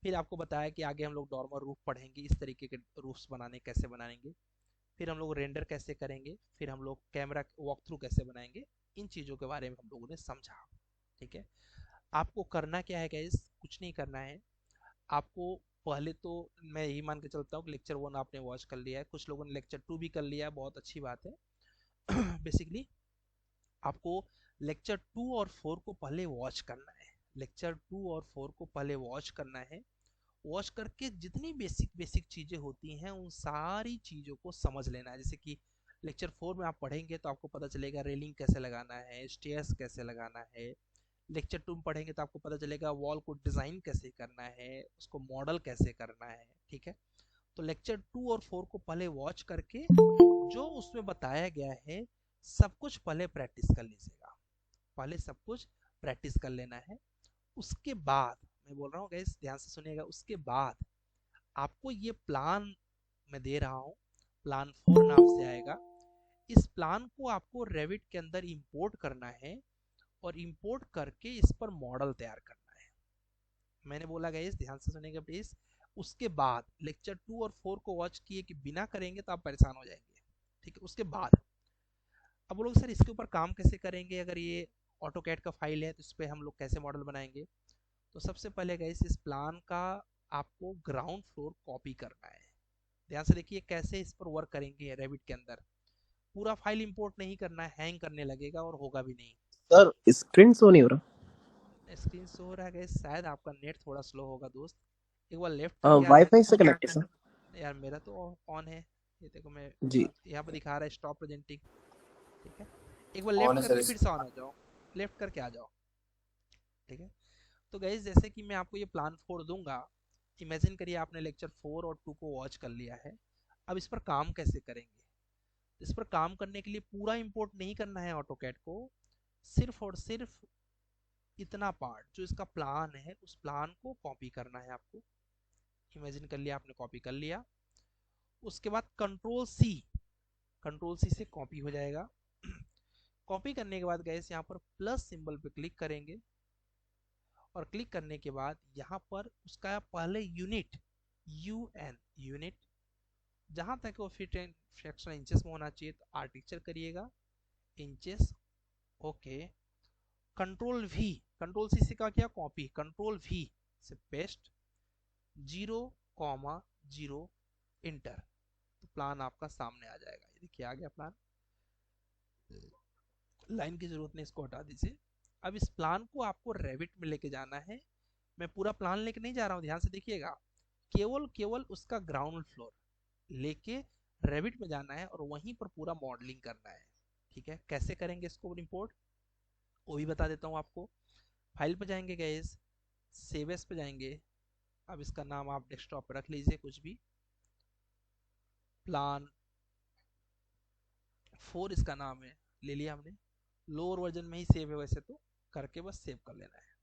फिर आपको बताया कि आगे हम लोग नॉर्मल रूफ पढ़ेंगे, इस तरीके के रूफ्स बनाने कैसे बनाएंगे। फिर हम लोग रेंडर कैसे करेंगे, फिर हम लोग कैमरा वॉक थ्रू कैसे बनाएंगे। इन चीज़ों के बारे में हम लोगों ने समझा। ठीक है, आपको करना क्या है गाइस, कुछ नहीं करना है आपको। पहले तो मैं यही मान के चलता हूँ कि लेक्चर 1 आपने वॉच कर लिया है, कुछ लोगों ने लेक्चर 2 भी कर लिया है, बहुत अच्छी बात है। बेसिकली आपको लेक्चर 2 और 4 को पहले वॉच करना है। लेक्चर 2 और 4 को पहले वॉच करना है। वॉच करके जितनी बेसिक बेसिक चीज़ें होती हैं उन सारी चीज़ों को समझ लेना है। जैसे कि लेक्चर 4 में आप पढ़ेंगे तो आपको पता चलेगा रेलिंग कैसे लगाना है, स्टेयर्स कैसे लगाना है। लेक्चर 2 में पढ़ेंगे तो आपको पता चलेगा वॉल को डिज़ाइन कैसे करना है, उसको मॉडल कैसे करना है। ठीक है, तो लेक्चर 2 और 4 को पहले वॉच करके जो उसमें बताया गया है सब कुछ पहले प्रैक्टिस कर लीजिएगा। पहले सब कुछ प्रैक्टिस कर लेना है। उसके बाद मैं बोल रहा हूँ गाइस, ध्यान से सुनिएगा, उसके बाद आपको ये प्लान मैं दे रहा हूँ, प्लान 4 नाम से आएगा। इस प्लान को आपको रेविट के अंदर इंपोर्ट करना है और इंपोर्ट करके इस पर मॉडल तैयार करना है। मैंने बोला गाइस, ध्यान से सुनिएगा प्लीज। उसके बाद लेक्चर 2 और 4 को वॉच किए कि बिना करेंगे तो आप परेशान हो जाएंगे। ठीक है, उसके बाद अब वो लोग सर इसके ऊपर काम कैसे करेंगे, अगर ये ऑटोकैड का फाइल है तो इस पर हम लोग कैसे मॉडल बनाएंगे। तो सबसे पहले गाइस इस प्लान का आपको ग्राउंड फ्लोर कॉपी करना है। ध्यान से देखिए कैसे इस पर वर्क करेंगे रेविट के अंदर। पूरा फाइल इंपोर्ट नहीं करना है, हैंग करने लगेगा और होगा भी नहीं। सर स्क्रीन शो नहीं हो रहा। स्क्रीन शो हो रहा है गाइस, शायद आपका नेट थोड़ा स्लो होगा दोस्त। एक बार लेफ्ट करके आ वाईफाई सकते से कनेक्ट है सर। हैं यार, मेरा तो ऑन है। ये देखो मैं जी यहाँ पर दिखा रहा है स्टॉप प्रेजेंटिंग। ठीक है, एक बार ऑन लेफ्ट है करके सर। फिर से ऑन हो जाओ, लेफ्ट करके आ जाओ। ठीक है, तो गाइज जैसे कि मैं आपको ये प्लान 4 दूंगा, इमेजिन करिए आपने लेक्चर 4 और 2 को वॉच कर लिया है। अब इस पर काम कैसे करेंगे? इस पर काम करने के लिए पूरा इंपोर्ट नहीं करना है ऑटोकैड को, सिर्फ और सिर्फ इतना पार्ट जो इसका प्लान है उस प्लान को कॉपी करना है आपको। इमेजिन कर लिया आपने, कॉपी कर लिया। उसके बाद कंट्रोल सी से कॉपी हो जाएगा। कॉपी करने के बाद गैस यहाँ पर प्लस सिंबल पे क्लिक करेंगे, और क्लिक करने के बाद यहाँ पर उसका पहले यूनिट यूनिट जहां तक वो फिट एंड फ्रैक्शन इंचेस में होना चाहिए, तो आर्टिक्चर करिएगा इंचेस। ओके, कंट्रोल सी से का किया कॉपी, कंट्रोल वी से पेस्ट, 0,0 इंटर। तो प्लान आपका सामने आ जाएगा। ये देखिए आ गया प्लान, लाइन की जरूरत नहीं, इसको हटा दीजिए। अब इस प्लान को आपको रेविट में लेके जाना है। मैं पूरा प्लान लेके नहीं जा रहा हूँ, ध्यान से देखिएगा, केवल उसका ग्राउंड फ्लोर लेके रेविट में जाना है और वहीं पर पूरा मॉडलिंग करना है। ठीक है, कैसे करेंगे इसको इंपोर्ट वो भी बता देता हूँ आपको। फाइल पे जाएंगे गैस, सेव एज पे जाएंगे। अब इसका नाम आप डेस्कटॉप पे रख लीजिए कुछ भी, प्लान 4 इसका नाम है, ले लिया हमने। लोअर वर्जन में ही सेव है वैसे तो, करके बस सेव कर लेना है।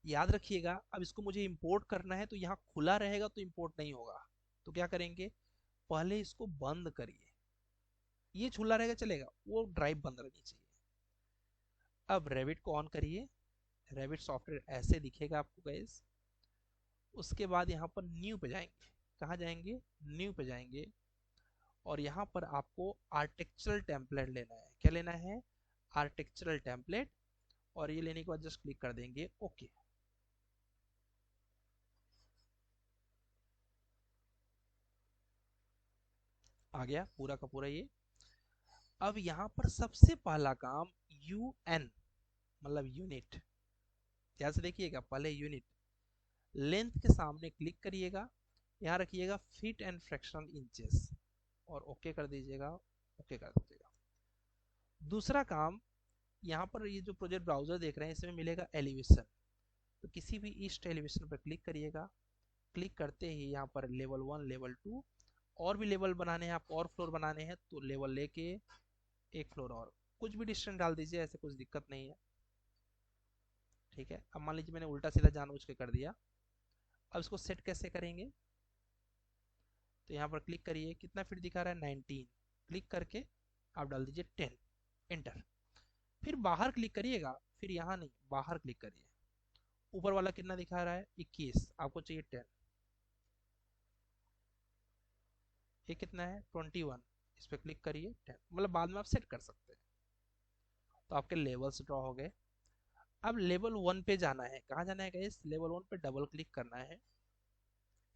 याद रखिएगा, अब इसको मुझे इंपोर्ट करना है तो यहाँ खुला रहेगा तो इंपोर्ट नहीं होगा। तो क्या करेंगे, पहले इसको बंद करिए। ये खुला रहेगा चलेगा, वो ड्राइव बंद रहनी चाहिए। अब रेविट को ऑन करिए, रेविट सॉफ्टवेयर ऐसे दिखेगा आपको गाइस। उसके बाद यहाँ पर न्यू पे जाएंगे। कहाँ जाएंगे, न्यू पे जाएंगे, और यहाँ पर आपको आर्किटेक्चरल टेम्पलेट लेना है। क्या लेना है, आर्किटेक्चरल टेम्पलेट। और ये लेने के बाद जस्ट क्लिक कर देंगे ओके। आ गया पूरा का पूरा ये। अब यहाँ पर सबसे पहला काम UN मतलब यूनिट, ध्यान से देखिएगा, पहले यूनिट लेंथ के सामने क्लिक करिएगा, यहाँ रखिएगा फिट एंड फ्रैक्शन इंचेस और ओके कर दीजिएगा, ओके कर दीजिएगा। दूसरा काम, यहाँ पर ये जो प्रोजेक्ट ब्राउजर देख रहे हैं इसमें मिलेगा एलिवेशन, तो किसी भी ईस्ट एलिवेशन पर क्लिक करिएगा। क्लिक करते ही यहाँ पर लेवल 1 लेवल 2 और भी लेवल बनाने हैं आप, और फ्लोर बनाने हैं तो लेवल लेके एक फ्लोर और कुछ भी डिस्टेंस डाल दीजिए, ऐसे कुछ दिक्कत नहीं है। ठीक है, अब मान लीजिए मैंने उल्टा सीधा जानबूझ के कर दिया। अब इसको सेट कैसे करेंगे, तो यहाँ पर क्लिक करिए, कितना फिट दिखा रहा है 19, क्लिक करके आप डाल दीजिए 10, एंटर। फिर बाहर क्लिक करिएगा, फिर यहाँ नहीं बाहर क्लिक करिए, ऊपर वाला कितना दिखा रहा है 21, आपको चाहिए 10, ये कितना है 21, इस पर क्लिक करिए 10, मतलब बाद में आप सेट कर सकते हैं। तो आपके लेवल्स ड्रॉ हो गए। अब लेवल 1 पे जाना है, कहाँ जाना है गाइस, लेवल 1 पे डबल क्लिक करना है,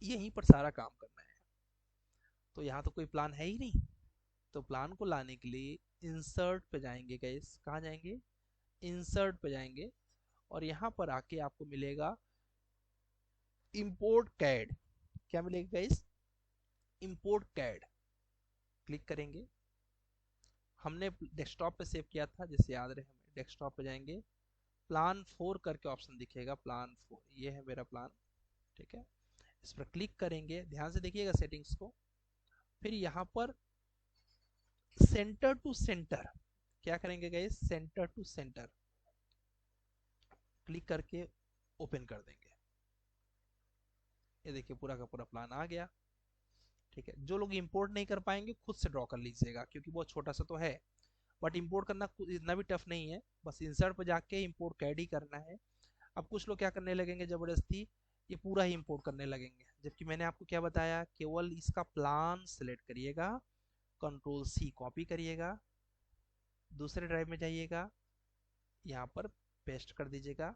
यहीं पर सारा काम करना है। तो यहाँ तो कोई प्लान है ही नहीं, तो प्लान को लाने के लिए इंसर्ट पे जाएंगे गाइस, कहाँ जाएंगे, इंसर्ट पे जाएंगे, और यहाँ पर आके आपको मिलेगा इंपोर्ट कैड। क्या मिलेगा गाइस, इंपोर्ट कैड, क्लिक करेंगे। हमने डेस्कटॉप पे सेव किया था जैसे याद रहे हमें, डेस्कटॉप पे जाएंगे, प्लान 4 करके ऑप्शन दिखेगा, प्लान 4 ये है मेरा प्लान। ठीक है, इस पर क्लिक करेंगे, ध्यान से देखिएगा सेटिंग्स को। फिर यहाँ पर सेंटर टू सेंटर, क्या करेंगे guys, centre to centre click करके ओपन कर देंगे। ये देखिए पूरा का पूरा प्लान आ गया। ठीक है, जो लोग इंपोर्ट नहीं कर पाएंगे खुद से ड्रॉ कर लीजिएगा, क्योंकि बहुत छोटा सा तो है, बट इंपोर्ट करना इतना भी टफ नहीं है, बस इंसर्ट पर जाके इंपोर्ट कैड ही करना है। अब कुछ लोग क्या करने लगेंगे, जबरदस्ती ये पूरा ही इंपोर्ट करने लगेंगे, जबकि मैंने आपको क्या बताया, केवल इसका प्लान सेलेक्ट करिएगा, कंट्रोल सी कॉपी करिएगा, दूसरे ड्राइव में जाइएगा, यहाँ पर पेस्ट कर दीजिएगा,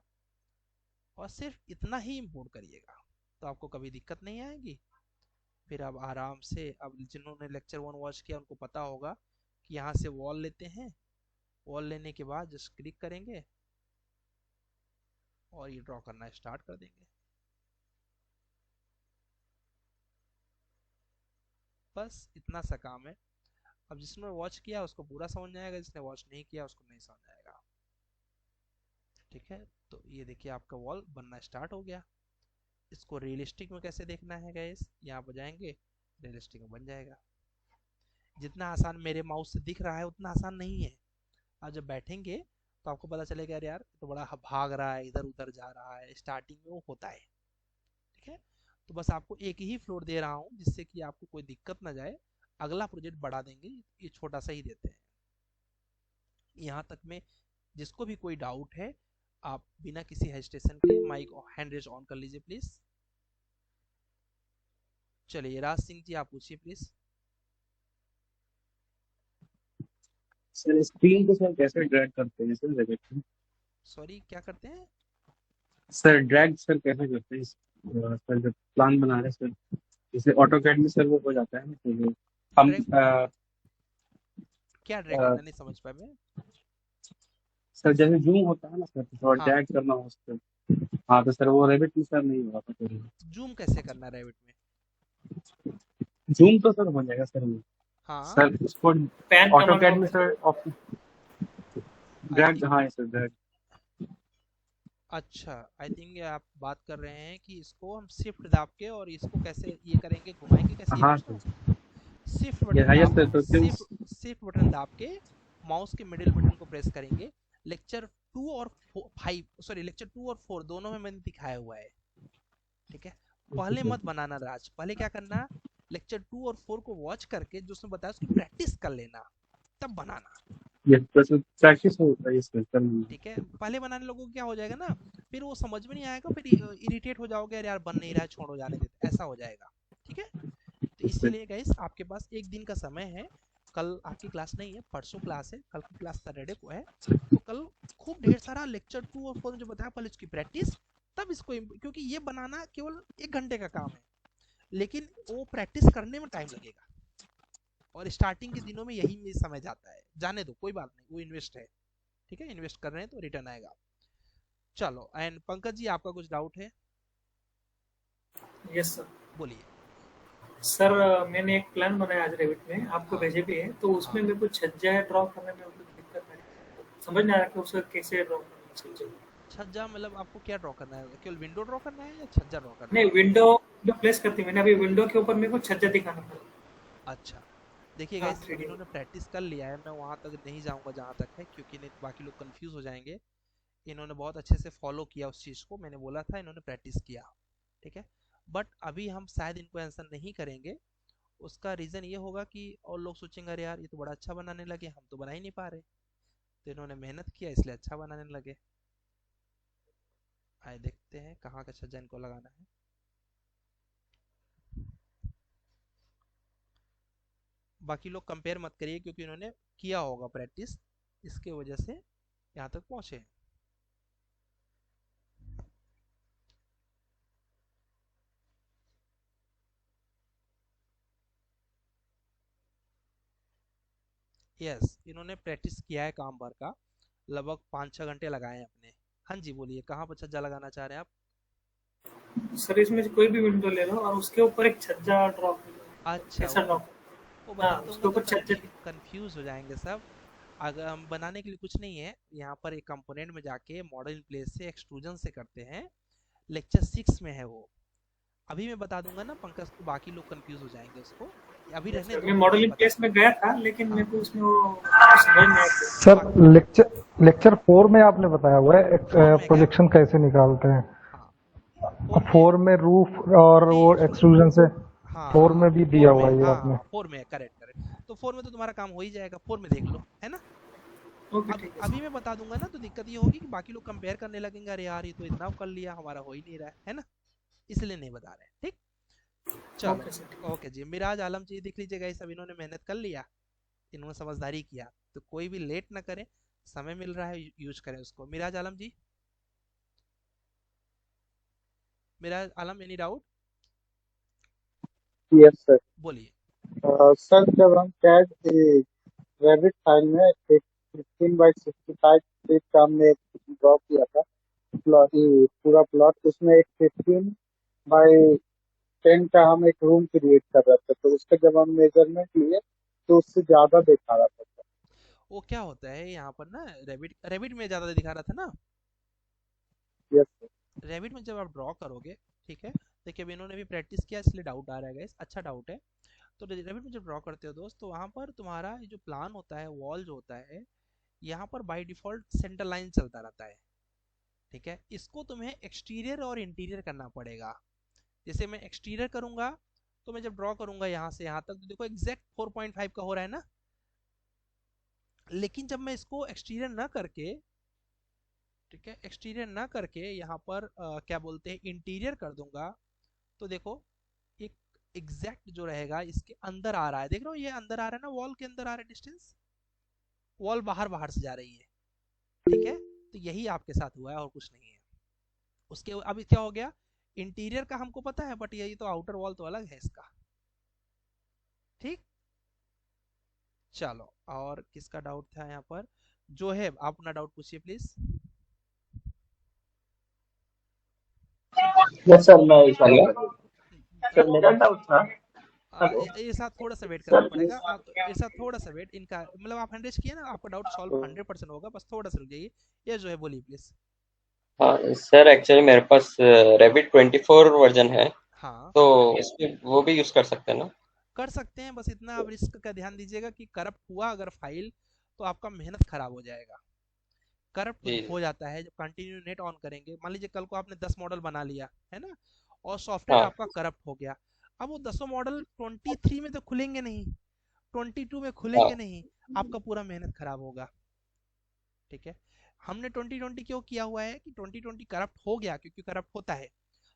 और सिर्फ इतना ही इंपोर्ट करिएगा, तो आपको कभी दिक्कत नहीं आएगी। फिर आप आराम से, अब जिन्होंने लेक्चर 1 वॉच किया उनको पता होगा कि यहाँ से वॉल लेते हैं, वॉल लेने के बाद जस्ट क्लिक करेंगे और ये ड्रॉ करना स्टार्ट कर देंगे। बस इतना सा काम है। अब जिसने वॉच किया उसको पूरा समझ में आएगा, जिसने वॉच नहीं किया उसको नहीं समझ आएगा। ठीक है, तो ये देखिए आपका वॉल बनना स्टार्ट हो गया। इसको रियलिस्टिक में कैसे देखना है गाइस, यहाँ पर जाएंगे रियलिस्टिक में बन जाएगा। जितना आसान मेरे माउस से दिख रहा है उतना आसान नहीं है। आप जब बैठेंगे तो आपको पता चलेगा यार तो बड़ा भाग रहा है, इधर उधर जा रहा है, स्टार्टिंग में वो होता है। ठीक है, तो बस आपको एक ही फ्लोर दे रहा हूँ जिससे कि आपको कोई दिक्कत ना जाए। अगला प्रोजेक्ट बढ़ा देंगे, ये छोटा सा ही देते हैं। यहाँ तक में जिसको भी कोई डाउट है आप बिना किसी हेजिटेशन के माइक हैंड रेज ऑन कर लीजिए प्लीज। चलिए राज सिंह जी आप पूछिए प्लीज। सर स्क्रीन को सर कैसे ड्रैग करते हैं सर रेविट में? सॉरी क्या करते हैं सर ड्रैग सर कैसे करते हैं सर जब प्लान बना रहे हैं सर, जैसे ऑटोकैड में सर वो हो जाता है ना, तो हम ड्रैग, क्या ड्रैग अ, करना, नहीं समझ पाया मैं। सर जैसे जूम होता है ना सर, तो थोड़ा हाँ, ड्रैग करना हो उसको। हाँ तो सर वो रेविट में सर नहीं होगा सर। जूम कैसे करना है रैबिट में। जूम तो सर हो जाएगा सर वो। हाँ सर उसको पैन कमांड ऑटोकैड में option. Sir I drag, think, हाँ सर ड्रैग। अच्छा आई थिंक आप बात कर रहे हैं कि इसको हम शिफ्ट दाब के और इसको कैसे ये करेंगे, घुमाएंगे कैसे, ये हाँ पूछ रहे सर, हो। शिफ्ट ये बटन हाँ यस दाब, सर, तो क्यों शिफ्ट बटन दाब के माउस के मिडिल बटन को प्रेस करेंगे। लेक्चर 2 और 5, सॉरी लेक्चर 2 और 4 दोनों में मैंने दिखाया हुआ है। ठीक है, पहले मत बनाना राज, पहले क्या करना, लेक्चर 2 और 4 को वॉच करके जो उसने बताया उसकी प्रैक्टिस कर लेना, तब बनाना। ये प्रैक्टिस होता है सर करने ठीक है, पहले बनाने लोगों को क्या हो जाएगा ना, फिर वो समझ में नहीं आएगा, फिर इरिटेट हो जाओगे, यार बन नहीं रहा है छोड़ो जाने देते, ऐसा हो जाएगा। ठीक है, तो में सर। इसीलिए गाइस आपके पास एक दिन का समय है। कल आपकी क्लास नहीं है, परसों क्लास है, कल की क्लास सैटरडे को है। तो कल खूब ढेर सारा लेक्चर 2 और 4 जो बताया पहले उसकी प्रैक्टिस, तब इसको क्योंकि ये बनाना केवल 1 घंटे का काम है, लेकिन वो प्रैक्टिस करने में टाइम लगेगा, और स्टार्टिंग के दिनों में यही समय जाता है। जाने दो कोई बात नहीं, वो इन्वेस्ट है। ठीक है, इन्वेस्ट कर रहे हैं तो रिटर्न आएगा। चलो, एंड पंकज जी आपका कुछ डाउट है, यस सर। बोलिए। सर मैंने एक प्लान बनाया आज रेविट में, आपको हाँ भेजे भी है, तो उसमें हाँ, मेरे को छज्जा ड्रॉ करने में कुछ दिक्कत है, समझ नहीं आ रहा कि उसे कैसे ड्रॉ करना है छज्जा। छज्जा मतलब आपको क्या ड्रॉ करना है, केवल विंडो ड्रॉ करना है या छज्जा ड्रॉ करना नहीं, है। विंडो विंडो प्लेस करती मैंने अभी, विंडो के ऊपर मेरे को छज्जा दिखाना पड़ा। अच्छा, देखिए हाँ, गाइस अब 3D। इन्होंने प्रैक्टिस कर लिया है, मैं वहां तक नहीं जाऊंगा जहां तक है, क्योंकि नहीं तो बाकी लोग कंफ्यूज हो जाएंगे। इन्होंने बहुत अच्छे से फॉलो किया उस चीज को, मैंने बोला था इन्होंने प्रैक्टिस किया। ठीक है, बट अभी हम शायद इनको आंसर नहीं करेंगे। उसका रीजन ये होगा कि और लोग सोचेंगे अरे यार ये तो बड़ा अच्छा बनाने लगे, हम तो बना ही नहीं पा रहे। तो इन्होंने मेहनत किया इसलिए अच्छा बनाने लगे। आए देखते हैं कहाँ का छज्जा इनको लगाना है। बाकी लोग कंपेयर मत करिए, क्योंकि इन्होंने किया होगा प्रैक्टिस, इसके वजह से यहाँ तक पहुंचे। यस, इन्होंने प्रैक्टिस किया है काम भर का, लगभग 5-6 घंटे लगाए हैं अपने। हाँ जी बोलिए, कहाँ पर छज्जा लगाना चाह रहे हैं सर इसमें से कोई भी विंडो ले लो और उसके ऊपर एक छज्जा ड्रॉ कर लो, आप। अच्छा, कैसा ड्रॉ। वो हाँ, बता दूंगा उसके तो ऊपर छज्जा। कंफ्यूज हो जाएंगे सब। अगर हम बनाने के लिए कुछ नहीं है, यहाँ पर एक कंपोनेंट में जाके मॉडल इन प्लेस से एक्सट्रूजन से करते हैं, लेक्चर 6 में है वो। अभी मैं बता दूंगा ना पंकज, तो बाकी लोग कंफ्यूज हो जाएंगे उसको, अभी रहने मैं दो, मैं मॉडलिंग बता प्लेस दूंगा। में गया था, लेकिन हाँ मेरे को उसमें वो समझ नहीं आया। सर लेक्चर लेक्चर 4 में आपने बताया हुआ है 4 में क्या, प्रोजेक्शन कैसे निकालते हैं। हाँ 4 में 4 में रूफ और वो नहीं, एक्सट्रूजन से हाँ 4 हाँ में भी दिया 4 हुआ में, है ये हाँ आपने। हाँ 4 में है, करेक्ट करेक्ट। तो 4 में तो तुम्हारा काम हो ही जाएगा, 4 में देख लो, है ना। ओके अब ठीक है अभी सर। मैं बता दूंगा ना, तो दिक्कत ये होगी कि बाकी लोग कंपेयर करने लगेंगे, अरे यार ये तो इतना कर लिया, हमारा हो ही नहीं रहा है ना, इसलिए नहीं बता रहे हैं। ठीक, चलो ओके सर ठीक ओके जी। मिराज आलम जी देख लीजिएगा, सब इन्होंने मेहनत कर लिया, इन्होंने समझदारी किया, तो कोई भी लेट ना करें, समय मिल रहा है यूज करें उसको। मिराज आलम जी, मिराज आलम एनी डाउट, यस सर। बोलिए। सर जब हम कैड रेविट फाइल में एक 15 बाई 65 फीट का हमने ड्रॉ किया था पूरा प्लॉट, उसमें एक 15 बाई 10 का हम एक रूम क्रिएट कर रहे थे, तो उसका जब हम मेजरमेंट लिए तो उससे ज्यादा दिखा रहा था। वो क्या होता है यहाँ पर ना, रेविट रेविट में ज़्यादा दिखा रहा था ना। Yes sir. रेविट में जब आप ड्रॉ करोगे, ठीक है, देखिए अब इन्होंने भी प्रैक्टिस किया इसलिए डाउट आ रहा है गाइस, अच्छा डाउट है। तो रेविट में जब ड्रॉ करते हो दोस्त, तो वहाँ पर तुम्हारा जो प्लान होता है, वॉल जो होता है, यहाँ पर बाय डिफॉल्ट सेंटर लाइन चलता रहता है, ठीक है। इसको तुम्हें एक्सटीरियर और इंटीरियर करना पड़ेगा। जैसे मैं एक्सटीरियर करूंगा, तो मैं जब ड्रॉ करूंगा यहाँ से यहाँ तक, तो देखो एग्जैक्ट 4.5 का हो रहा है ना। लेकिन जब मैं इसको एक्सटीरियर ना करके, ठीक है, एक्सटीरियर ना करके यहाँ पर क्या बोलते हैं, इंटीरियर कर दूंगा, तो देखो एक एग्जैक्ट जो रहेगा इसके अंदर आ रहा है, देख रहे हो ये अंदर आ रहा है ना, वॉल के अंदर आ रहा है डिस्टेंस, वॉल बाहर बाहर से जा रही है, ठीक है। तो यही आपके साथ हुआ है और कुछ नहीं है। उसके अभी क्या हो गया, इंटीरियर का हमको पता है, बट यही तो आउटर वॉल तो अलग है इसका, ठीक। चलो, और किसका डाउट था यहाँ पर, जो है आप अपना डाउट पूछिए प्लीज। यस सर, मैं हेलो सर, मेरा डाउट था। हेलो ये साथ थोड़ा सा वेट करना सर, पड़ेगा आप, ये साथ थोड़ा सा वेट, इनका मतलब आप 100 किए ना, आपका डाउट सॉल्व 100% होगा, बस थोड़ा सा रुक जाइए। ये जो है बोलिए प्लीज। हाँ सर, एक्चुअली मेरे पास रेबिट 24 वर्जन है, हाँ तो इसमें वो भी यूज कर सकते हैं ना? कर सकते हैं, बस इतना आप रिस्क का ध्यान दीजिएगा कि करप्ट हुआ अगर फाइल, तो आपका मेहनत खराब हो जाएगा। करप्ट जी हो जाता है जब कंटिन्यू नेट ऑन करेंगे, मान लीजिए कल को आपने 10 मॉडल बना लिया है ना, और सॉफ्टवेयर हाँ आपका करप्ट हो गया, अब वो 10 मॉडल 23 में तो खुलेंगे नहीं, 22 में हाँ खुलेंगे नहीं, आपका पूरा मेहनत खराब होगा, ठीक है। हमने 2020 क्यों किया हुआ है कि 2020 करप्ट हो गया, क्योंकि करप्ट होता है,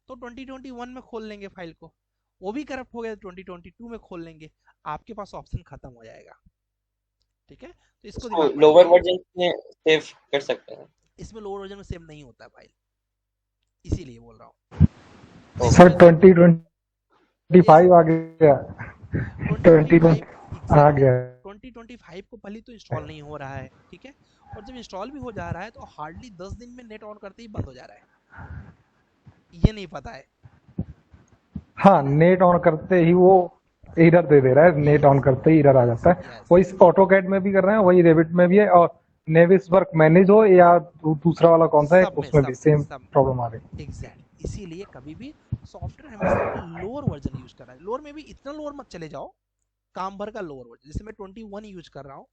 तो 2021 में खोल लेंगे फाइल को, वो भी करप्ट हो गया तो 2022 में खोल लेंगे, आपके पास ऑप्शन खत्म हो जाएगा, ठीक है। तो इसको उसको दिमाग में लोअर रखिए। वर्जन में सेव कर सकते हैं? इसमें लोअर वर्जन में सेव नहीं होता है फाइल, इसीलिए बोल रहा हूँ। सर मैक्सिमम 2025 आ गया, 2020 2025 आ एग्जैक्टली, गया। 2025 को पहले तो इंस्टॉल नहीं हो रहा है, ठीक है। और जब इंस्टॉल भी हो जा रहा है तो हार्डली 10 दिन में नेट ऑन करते ही बंद हो जा रहा है, ये नहीं पता है। हाँ, नेट ऑन करते ही वो एरर दे दे रहा है, नेट ऑन यस करते ही एरर आ जाता है। यस वही ऑटोकैड में भी कर रहे हैं, वही रेविट में भी है, और नेविस वर्क मैनेज हो या दूसरा वाला कौन सा है, उसमें भी सेम सब में प्रॉब्लम आ रही है। एग्जैक्ट। इसीलिए कभी भी सॉफ्टवेयर हमेशा आपको लोअर वर्जन यूज करना है, लोअर में भी इतना लोअर मत चले जाओ, काम भर का लोअर वर्जन। जैसे मैं 21 यूज कर रहा हूँ,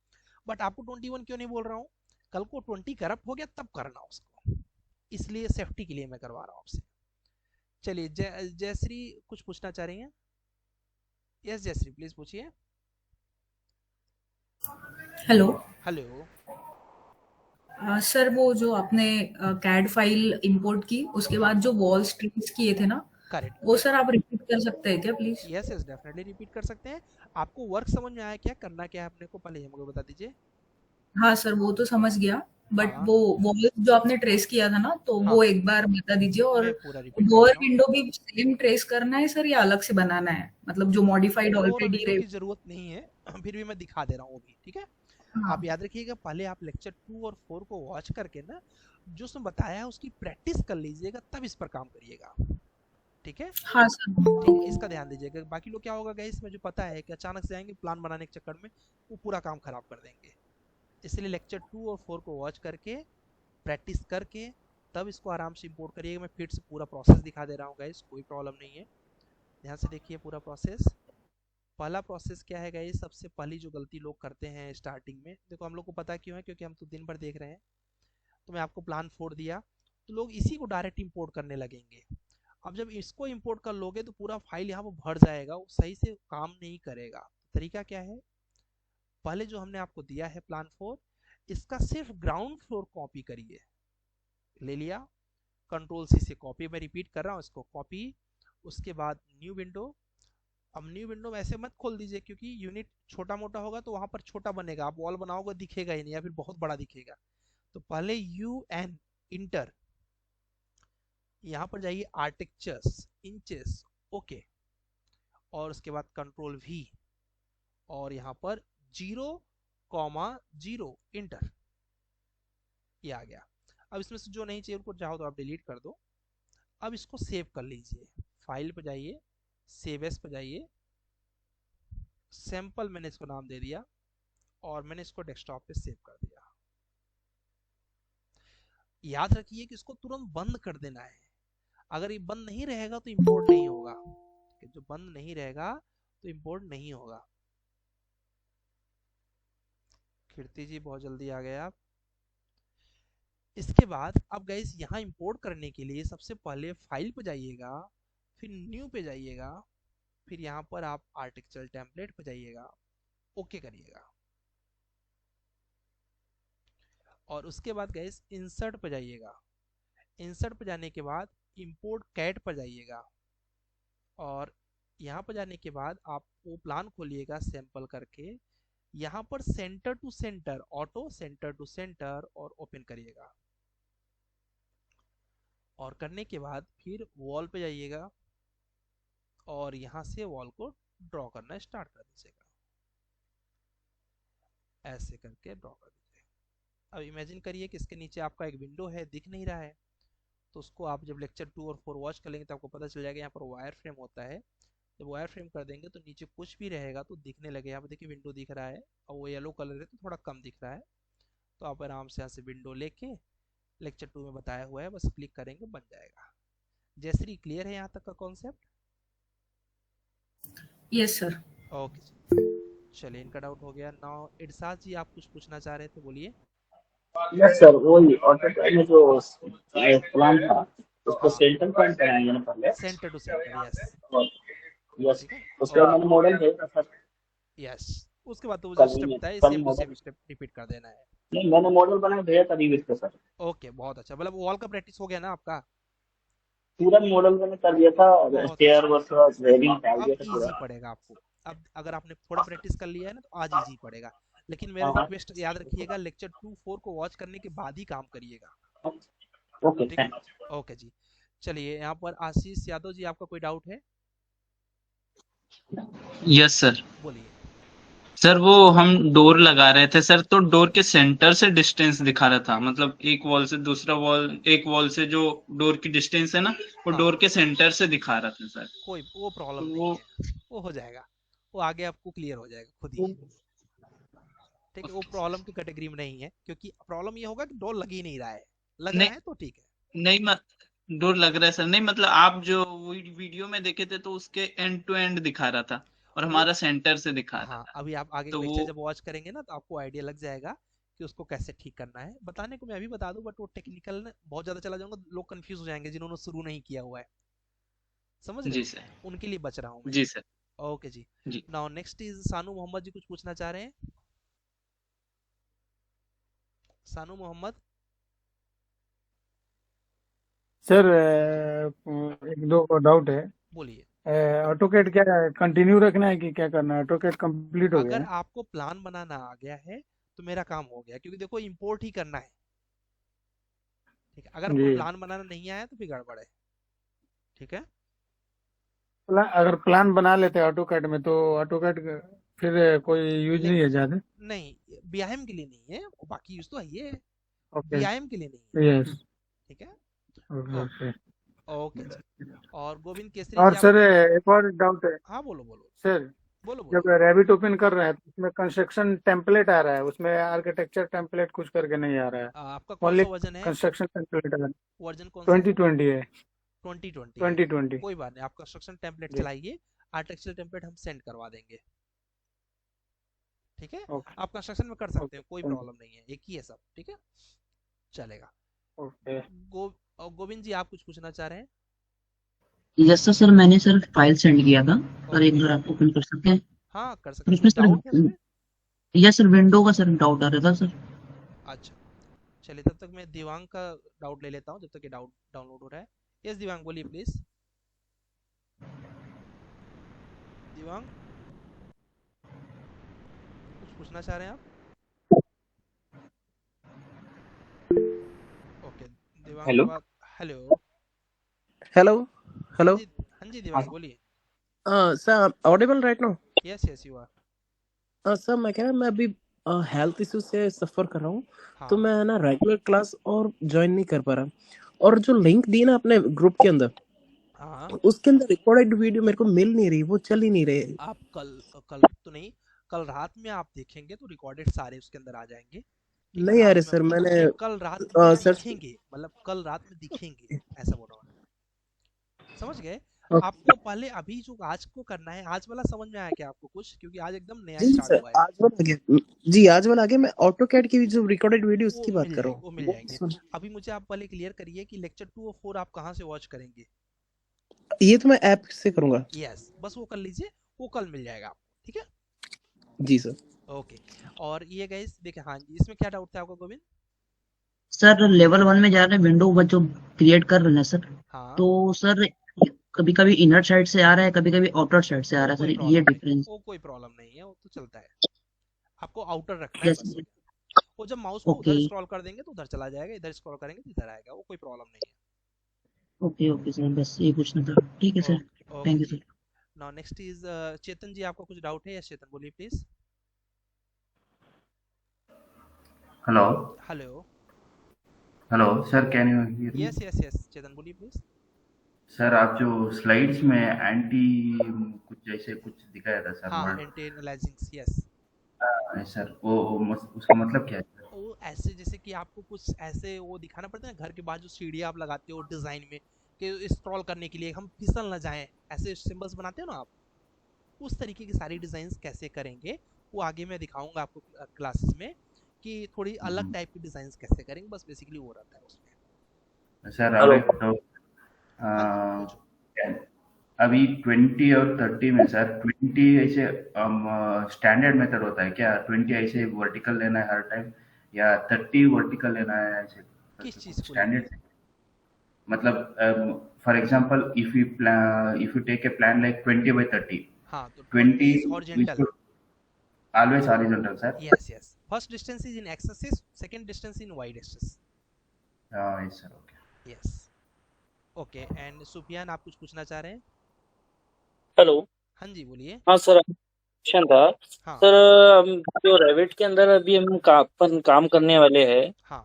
बट आपको 21 क्यों नहीं बोल रहा हूँ, कल को 20 करप्ट हो गया तब करना उसको, इसलिए सेफ्टी के लिए मैं करवा रहा हूँ आपसे। चलिए जयश्री कुछ पूछना चाह रही हैं। यस जयश्री प्लीज पूछिए। Hello hello. सर, वो जो आपने कैड फाइल इंपोर्ट की, उसके बाद जो वॉल स्ट्रिंग्स किए थे ना, करेक्ट वो करेक्ट। सर आप रिपीट कर सकते हैं क्या please? Yes yes definitely repeat कर सकते हैं। आपको वर्क समझ में आया, क्या करना क्या है अपने को, पहले ये मुझे बता दीजिए। हाँ सर, वो तो समझ गया, बट हाँ वो वॉल जो आपने ट्रेस किया था ना, तो हाँ वो एक बार बता दीजिए। और मैं पूरा रिपीट कर दे डोर रहा हूँ। विंडो भी सेम ट्रेस करना है सर, या अलग से बनाना है, मतलब जो मॉडिफाइड डोर ऑलरेडी विंडो रहे? की जरूरत नहीं है, फिर भी मैं दिखा दे रहा हूँ वो भी, ठीक है। हाँ आप याद रखिएगा, पहले आप लेक्चर 2 और 4 को वॉच करके ना, जो उसमें बताया है उसकी प्रैक्टिस कर लीजिएगा, तब इस पर काम करिएगा, ठीक है। हाँ सर, ठीक, इसका ध्यान दीजिएगा। बाकी लोग क्या होगा गाइस, इसमें जो पता है कि अचानक से आएंगे प्लान बनाने के चक्कर में, वो पूरा काम खराब कर देंगे। इसलिए लेक्चर 2 और 4 को वॉच करके, प्रैक्टिस करके, तब इसको आराम से इंपोर्ट करिएगा। मैं फिर से पूरा प्रोसेस दिखा दे रहा हूँ गाइस, कोई प्रॉब्लम नहीं है, ध्यान से देखिए पूरा प्रोसेस। पहला प्रोसेस क्या है गाइस, सबसे पहली जो गलती लोग करते हैं स्टार्टिंग में, देखो हम लोग को पता क्यों है, क्योंकि हम तो दिन भर देख रहे हैं। तो मैं आपको प्लान 4 दिया, तो लोग इसी को डायरेक्ट इंपोर्ट करने लगेंगे। अब जब इसको इंपोर्ट कर लोगे तो पूरा फाइल यहाँ पर भर जाएगा, वो सही से काम नहीं करेगा। तरीका क्या है, पहले जो हमने आपको दिया है प्लान 4, इसका सिर्फ ग्राउंड फ्लोर कॉपी करिए। ले लिया, कंट्रोल सी से कॉपी, मैं रिपीट कर रहा हूँ, इसको कॉपी, उसके बाद न्यू विंडो। अब न्यू विंडो में ऐसे मत खोल दीजिए, क्योंकि यूनिट छोटा मोटा होगा तो वहां पर छोटा बनेगा, आप वॉल बनाओगे दिखेगा ही नहीं, या फिर बहुत बड़ा दिखेगा। तो पहले UN इंटर, यहाँ पर जाइए आर्टिक्चर्स इंचेस, ओके, और उसके बाद कंट्रोल V, और यहाँ पर 0,0 इंटर, ये आ गया। अब इसमें से जो नहीं चाहिए उनको चाहो तो आप डिलीट कर दो। अब इसको सेव कर लीजिए, फाइल पे जाइए, सेव एस पे जाइए, सैंपल मैंने इसको नाम दे दिया और मैंने इसको डेस्कटॉप पे सेव कर दिया। याद रखिए कि इसको तुरंत बंद कर देना है। अगर ये बंद नहीं रहेगा तो इंपोर्ट नहीं होगा। जो बंद नहीं रहेगा तो इंपोर्ट नहीं होगा। कीर्ति जी बहुत जल्दी आ गए आप। इसके बाद अब गाइस यहाँ इंपोर्ट करने के लिए सबसे पहले फाइल पे जाइएगा, फिर न्यू पे जाइएगा, फिर यहाँ पर आप आर्टिकल टेम्पलेट पे जाइएगा, ओके करिएगा। और उसके बाद गाइस इंसर्ट पे जाइएगा। इंसर्ट पे जाने के बाद इंपोर्ट कैट पर जाइएगा और यहाँ पर जाने के बाद आप वो प्लान खोलिएगा सैंपल करके। यहाँ पर centre to centre, auto centre to centre और ओपन करिएगा। और करने के बाद फिर वॉल पे जाइएगा और यहाँ से वॉल को ड्रॉ करना स्टार्ट कर दीजिएगा। ऐसे करके ड्रॉ कर दीजिए। अब इमेजिन करिए कि इसके नीचे आपका एक विंडो है, दिख नहीं रहा है, तो उसको आप जब लेक्चर 2 और 4 वॉच कर लेंगे तो आपको पता चल जाएगा यहाँ पर वायर फ्रेम होता है। जब वायर फ्रेम कर देंगे तो नीचे कुछ भी रहेगा तो दिखने लगे। यहाँ पर देखिए विंडो दिख रहा है और वो येलो कलर है तो थोड़ा कम दिख रहा है। तो आप आराम से यहाँ से विंडो लेके लेक्चर 2 में बताया हुआ है, बस क्लिक करेंगे बन जाएगा। जयश्री क्लियर है यहाँ तक का कॉन्सेप्ट? Yes sir. ओके चलिए, इनका डाउट हो गया। नाउ इरशाद जी आप कुछ पूछना चाह रहे थे, बोलिए। यस सर, वही ऑटोकैड में जो प्लान था उसको हाँ सेंटर पॉइंट बनाएंगे ना पहले। Centre to centre, yes yes, ठीक है। उसके बाद ओके मैंने मॉडल भेजा सर। यस, उसके बाद तो वो जो कल स्टेप में बताया कल same to model same step repeat कर देना है। नहीं, मैंने मॉडल बना के भेजा था रिव्यू पे सर। ओके बहुत अच्छा, मतलब वॉल का प्रैक्टिस हो गया ना आपका? पूरा मॉडल मैंने कर दिया था, बहुत स्टेयर अच्छा। वर्सेस रेलिंग हाँ डाल अब दिया था इजी पूरा। पड़ेगा आपको। अब अगर आपने थोड़ा प्रैक्टिस कर लिया है ना तो आज इजी पड़ेगा। लेकिन मेरा हाँ रिक्वेस्ट याद रखिएगा, लेक्चर 2-4 को वॉच करने के बाद ही काम करिएगा। ओके ठीक है, थैंक्स। ओके जी। चलिए यहाँ पर आशीष यादव जी, आपका कोई डाउट है? Yes sir. बोलिए। सर वो हम डोर लगा रहे थे सर, तो डोर के सेंटर से डिस्टेंस दिखा रहा था, मतलब एक वॉल से दूसरा वॉल, एक वॉल से जो डोर की डिस्टेंस है ना वो हाँ डोर के सेंटर से दिखा रहा था सर। कोई वो प्रॉब्लम तो नहीं वो है, वो हो जाएगा, वो आगे आपको क्लियर हो जाएगा खुद ही। ठीक है, वो प्रॉब्लम की कैटेगरी में नहीं है, क्योंकि प्रॉब्लम ये होगा कि डोर लग ही नहीं रहा है। लग रहा नहीं है तो ठीक है। नहीं, डोर लग रहा है सर। नहीं मतलब आप जो वीडियो में देखे थे तो उसके एंड टू एंड दिखा रहा था और वो हमारा सेंटर से दिखा रहा हाँ, था। अभी आप आगे तो लेक्चर वो जब वॉच करेंगे ना तो आपको आइडिया लग जाएगा कि उसको कैसे ठीक करना है। बताने को मैं अभी बता दूं, बट वो टेक्निकल ना बहुत ज्यादा चला जाऊंगा, लोग कंफ्यूज हो जाएंगे जिन्होंने शुरू नहीं किया हुआ है। समझ रहे जी हो? सर। उनके लिए बच रहा हूँ मैं। जी सर। ओके जी। जी now next is Sanu Mohammad जी, कुछ पूछना चाह रहे हैं? सानू मोहम्मद। सर एक दो डाउट है। बोलिए। ऑटोकैड क्या कंटिन्यू रखना है कि क्या करना है? ऑटोकैड कंप्लीट हो गया अगर है। आपको प्लान बनाना आ गया है तो मेरा काम हो गया, क्योंकि देखो इंपोर्ट ही करना है। ठीक है, अगर आपको जी, प्लान बनाना नहीं आया तो फिर गड़बड़ है। ठीक है, अगर प्लान बना लेते हैं ऑटोकैड में तो ऑटोकैड फिर कोई यूज ले नहीं है ज्यादा। नहीं, बीआईएम के लिए नहीं है, वो बाकी यूज तो है, ये ओके, बीआईएम के लिए नहीं है। यस, ठीक है, ओके ओके ओके। ओके जी। और गोविंद केसरी और जी सर आप? एक और डाउट है हाँ बोलो बोलो सर। बोलो जब बोलो। रैबिट ओपन कर रहे हैं तो उसमें कंस्ट्रक्शन टेम्पलेट आ रहा है, उसमें आर्किटेक्चर टेम्पलेट कुछ करके नहीं आ रहा है। आपका कौन ओनली सा वर्जन है? कंस्ट्रक्शन टेम्पलेट है। वर्जन कौन सा है? 2020 है। 2020 है। 2020 कोई बात नहीं, आप कंस्ट्रक्शन टेम्पलेट जी, चलाइए, आर्टिफिशियल टेम्पलेट हम सेंड करवा देंगे। ठीक है, ओके आप कंस्ट्रक्शन में कर सकते ओके हो, कोई थैंक प्रॉब्लम नहीं है, एक ही है सब। ठीक है, चलेगा। यू। ओके गोविंद जी आप कुछ पूछना चाह रहे हैं? यस सर, मैंने सर फाइल सेंड किया था और एक ओके, बार आप ओपन कर सकते हैं। हाँ कर और सकते हैं। उसमें कुछ डाउट है सर, उसमें? यस सर, विंडो का सर डाउट आ रहा था सर। अच्छा चलिए, तब तक मैं दिवांग का डाउट ले लेता हूँ जब तक ये डाउट डाउनलोड हो रहा है। यस दिवांग बोलिए प्लीज। दिवांग कुछ पूछना चाह रहे हैं आप? ओके, दिवांग के हेलो बाद हेलो। हेलो हाँ हेलो जी, हाँ जी दिवांग बोलिए। Sir, audible right now? Yes yes you are. Sir मैं कह रहा मैं अभी हेल्थ इशू से सफ़र कर रहा हूँ, तो हाँ मैं ना रेगुलर क्लास और ज्वाइन नहीं कर पा रहा। और जो लिंक दी ना अपने ग्रुप के अंदर, हाँ उसके अंदर रिकॉर्डेड वीडियो मेरे को मिल नहीं रही, वो चल ही नहीं रहे। आप कल कल तो नहीं, कल रात में आप देखेंगे तो रिकॉर्डेड सारे उसके अंदर आ जाएंगे। ठीक है, नहीं आ रात रहे में सर, मैंने नहीं, कल रात में सर दिखेंगे, मतलब कल रात में दिखेंगे, ऐसा बोल रहा हूँ, समझ गए? आपको पहले अभी जो आज को करना है, आज वाला समझ में आया क्या आपको कुछ? क्योंकि आज एकदम नया जी स्टार्ट सर, हुआ है। आज वाला आ गया जी, आज वाला आ गया। मैं ऑटो कैड की जो रिकॉर्डेड वीडियो वो उसकी बात मिल कर रहा जाएंगे, वो हूँ। मिल जाएंगे। अभी मुझे आप पहले क्लियर करिए कि लेक्चर 2 और 4 आप कहाँ से वॉच करेंगे? ये तो मैं ऐप से करूंगा। यस, बस वो कर लीजिए, वो कल मिल जाएगा आपको। ठीक है, जी सर। ओके। और ये गाइस देखिए, हाँ जी, इसमें क्या डाउट था आपका गोविंद? सर लेवल 1 में जा रहे हैं, विंडो जो क्रिएट कर रहे हैं सर, हाँ, तो सर कभी कभी इनर साइड से आ रहा है, कभी कभी आउटर साइड से आ रहा है कोई सर, ये प्रॉब्लम नहीं, डिफरेंस वो कोई प्रॉब्लम नहीं है, वो तो चलता है। आपको आउटर रखना है बस। जैसे। वो जब माउस को ओके उधर स्क्रॉल कर देंगे तो उधर चला जाएगा, इधर स्क्रॉल करेंगे तो इधर आएगा, वो कोई प्रॉब्लम नहीं है। ओके ओके सर, बस ये पूछना था। ठीक है सर, ओके थैंक यू जी। Sir. Now next is Chetan ji, आपका कुछ डाउट है? यस चेतन, बोलिए please. Hello hello, hello sir, can you hear me? Yes yes yes Chetan, बोलिए प्लीज। सर आप जो स्लाइड्स में एंटी कुछ जैसे कुछ दिखाया था सर, हाँ, word anti analysing, yes. Sir वो उसका मतलब क्या है सर? वो ऐसे जैसे कि आपको कुछ ऐसे वो दिखाना पड़ता है ना, घर के बाहर जो सीढ़ियाँ आप लगाते हो डिजाइन में कि स्क्रॉल करने के लिए हम फिसल ना जाएं, ऐसे सिंबल्स बनाते हो ना आप, उस तरीके की सारी डिजाइन्स कैसे करेंगे वो आगे मैं दिखाऊंगा आपको क्लासेस में, कि थोड़ी अलग टाइप की डिजाइन्स कैसे करेंगे, बस बेसिकली वो रहता है उसमें। सर अभी तो अभी 20 और 30 में सर, 20 ऐसे स्टैंडर्ड मेथड होता है क्या? 20 ऐसे वर्टिकल लेना है हर टाइम, या 30 वर्टिकल लेना है ऐसे? किस चीज को स्टैंडर्ड मतलब for example if you take a plan like 20 by 30, हाँ, तो 20 is horizontal, always horizontal sir? yes yes, first distance is in x axis, second distance in y axis. yes sir, okay. yes, okay. and Sufiyan, आप कुछ पूछना चाह रहे हैं? हेलो। हाँ जी, बोलिए। हाँ सर, क्वेश्चन था। हाँ। सर जो रेविट के अंदर अभी हम काम करने वाले हैं, हाँ,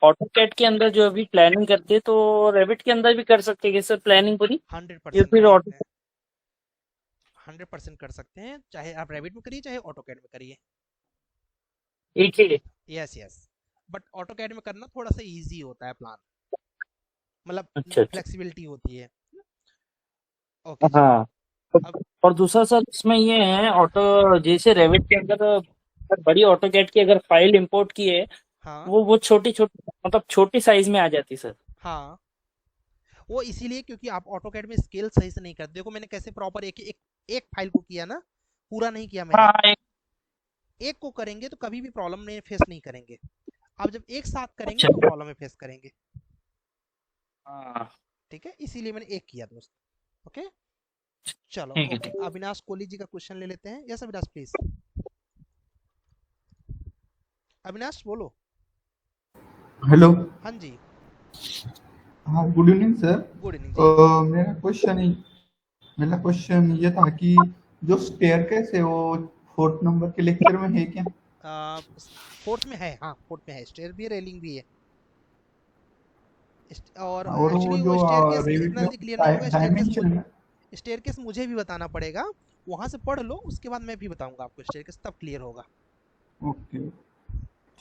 ऑटोकैड के अंदर जो अभी प्लानिंग करते हैं, तो रेविट के अंदर भी कर सकते हैं सर प्लानिंग पूरी? 100% फिर कर ऑटो सकते हैं, 100% कर सकते हैं, चाहे आप रेविट में करिए चाहे ऑटोकैड में करिए, एक ही? Yes yes. बट ऑटोकैड में करना थोड़ा सा इजी होता है प्लान, मतलब अच्छा। फ्लेक्सिबिलिटी होती है। ओके जी। हाँ, और दूसरा सर इसमें ये है, ऑटो जैसे रेविट के अंदर अगर बड़ी ऑटोकैड की अगर फाइल इंपोर्ट की है, हाँ वो छोटी छोटी, मतलब छोटी साइज में आ जाती सर। हाँ, वो इसीलिए क्योंकि आप ऑटोकैड में स्केल सही से नहीं करते। देखो मैंने कैसे प्रॉपर एक फाइल को किया ना, पूरा नहीं किया मैंने। हाँ, एक को करेंगे तो कभी भी प्रॉब्लम में फेस नहीं करेंगे, आप जब एक साथ करेंगे अच्छा। तो प्रॉब्लम में फेस करेंगे। हाँ, ठीक है, इसीलिए मैंने एक किया दोस्त। ओके, चलो ठीक है, ओके। अविनाश कोहली जी का क्वेश्चन ले लेते हैं। यस अविनाश प्लीज, अविनाश बोलो। हेलो। हाँ जी, हाँ, good evening sir. Good evening. मेरा क्वेश्चन ये था कि जो स्टेयरकेस है वो 4th नंबर के लेक्चर में है क्या? 4th में है, हाँ 4th में है, स्टेयर भी है, रेलिंग भी है। और वो एक्चुअली जो वो स्टेयरकेस रेविट इतना में जल्दी क्लियर नहीं होगा। डायमेंशन है, स्टेयरकेस मुझे भी बताना पड़ेगा, वहां से पढ़ लो, उसके बाद मैं भी बताऊंगा आपको स्टेयरकेस, तब क्लियर होगा। ओके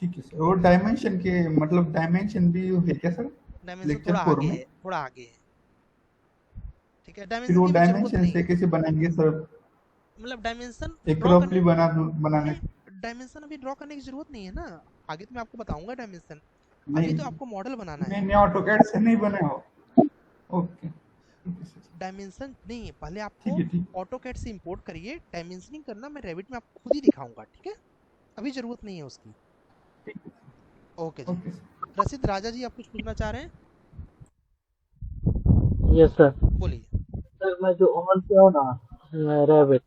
ठीक है सर। वो डायमेंशन के मतलब डायमेंशन भी है क्या सर? डायमेंशन लेक्चर थोड़ा 4 आगे में है, थोड़ा आगे है। ठीक है, फिर डायमेंशन वो की भी जरूरत डायमेंशन नहीं से है, कैसे बनाएंगे सर? मतलब डायमेंशन एक ड्रॉ रफली बनाने डायमेंशन अभी ड्रॉ करने की जरूरत नहीं है ना, आगे तो मैं आपको बताऊंगा डायमेंशन। नहीं, अभी तो आपको मॉडल बनाना है। मैंने ऑटोकैड से नहीं बनाया हो। ओके, डायमेंशन नहीं, पहले ठीक है, ठीक। आपको ऑटोकैड से इंपोर्ट करिए, डायमेंशनिंग करना मैं रेविट में आपको खुद ही दिखाऊंगा। ठीक है, अभी जरूरत नहीं है उसकी। ओके जी। रसिद राजा जी, आप कुछ पूछना चाह रहे हैं? Yes sir. बोलिए। सर मैं जो ऑन किया हूँ ना रेविट,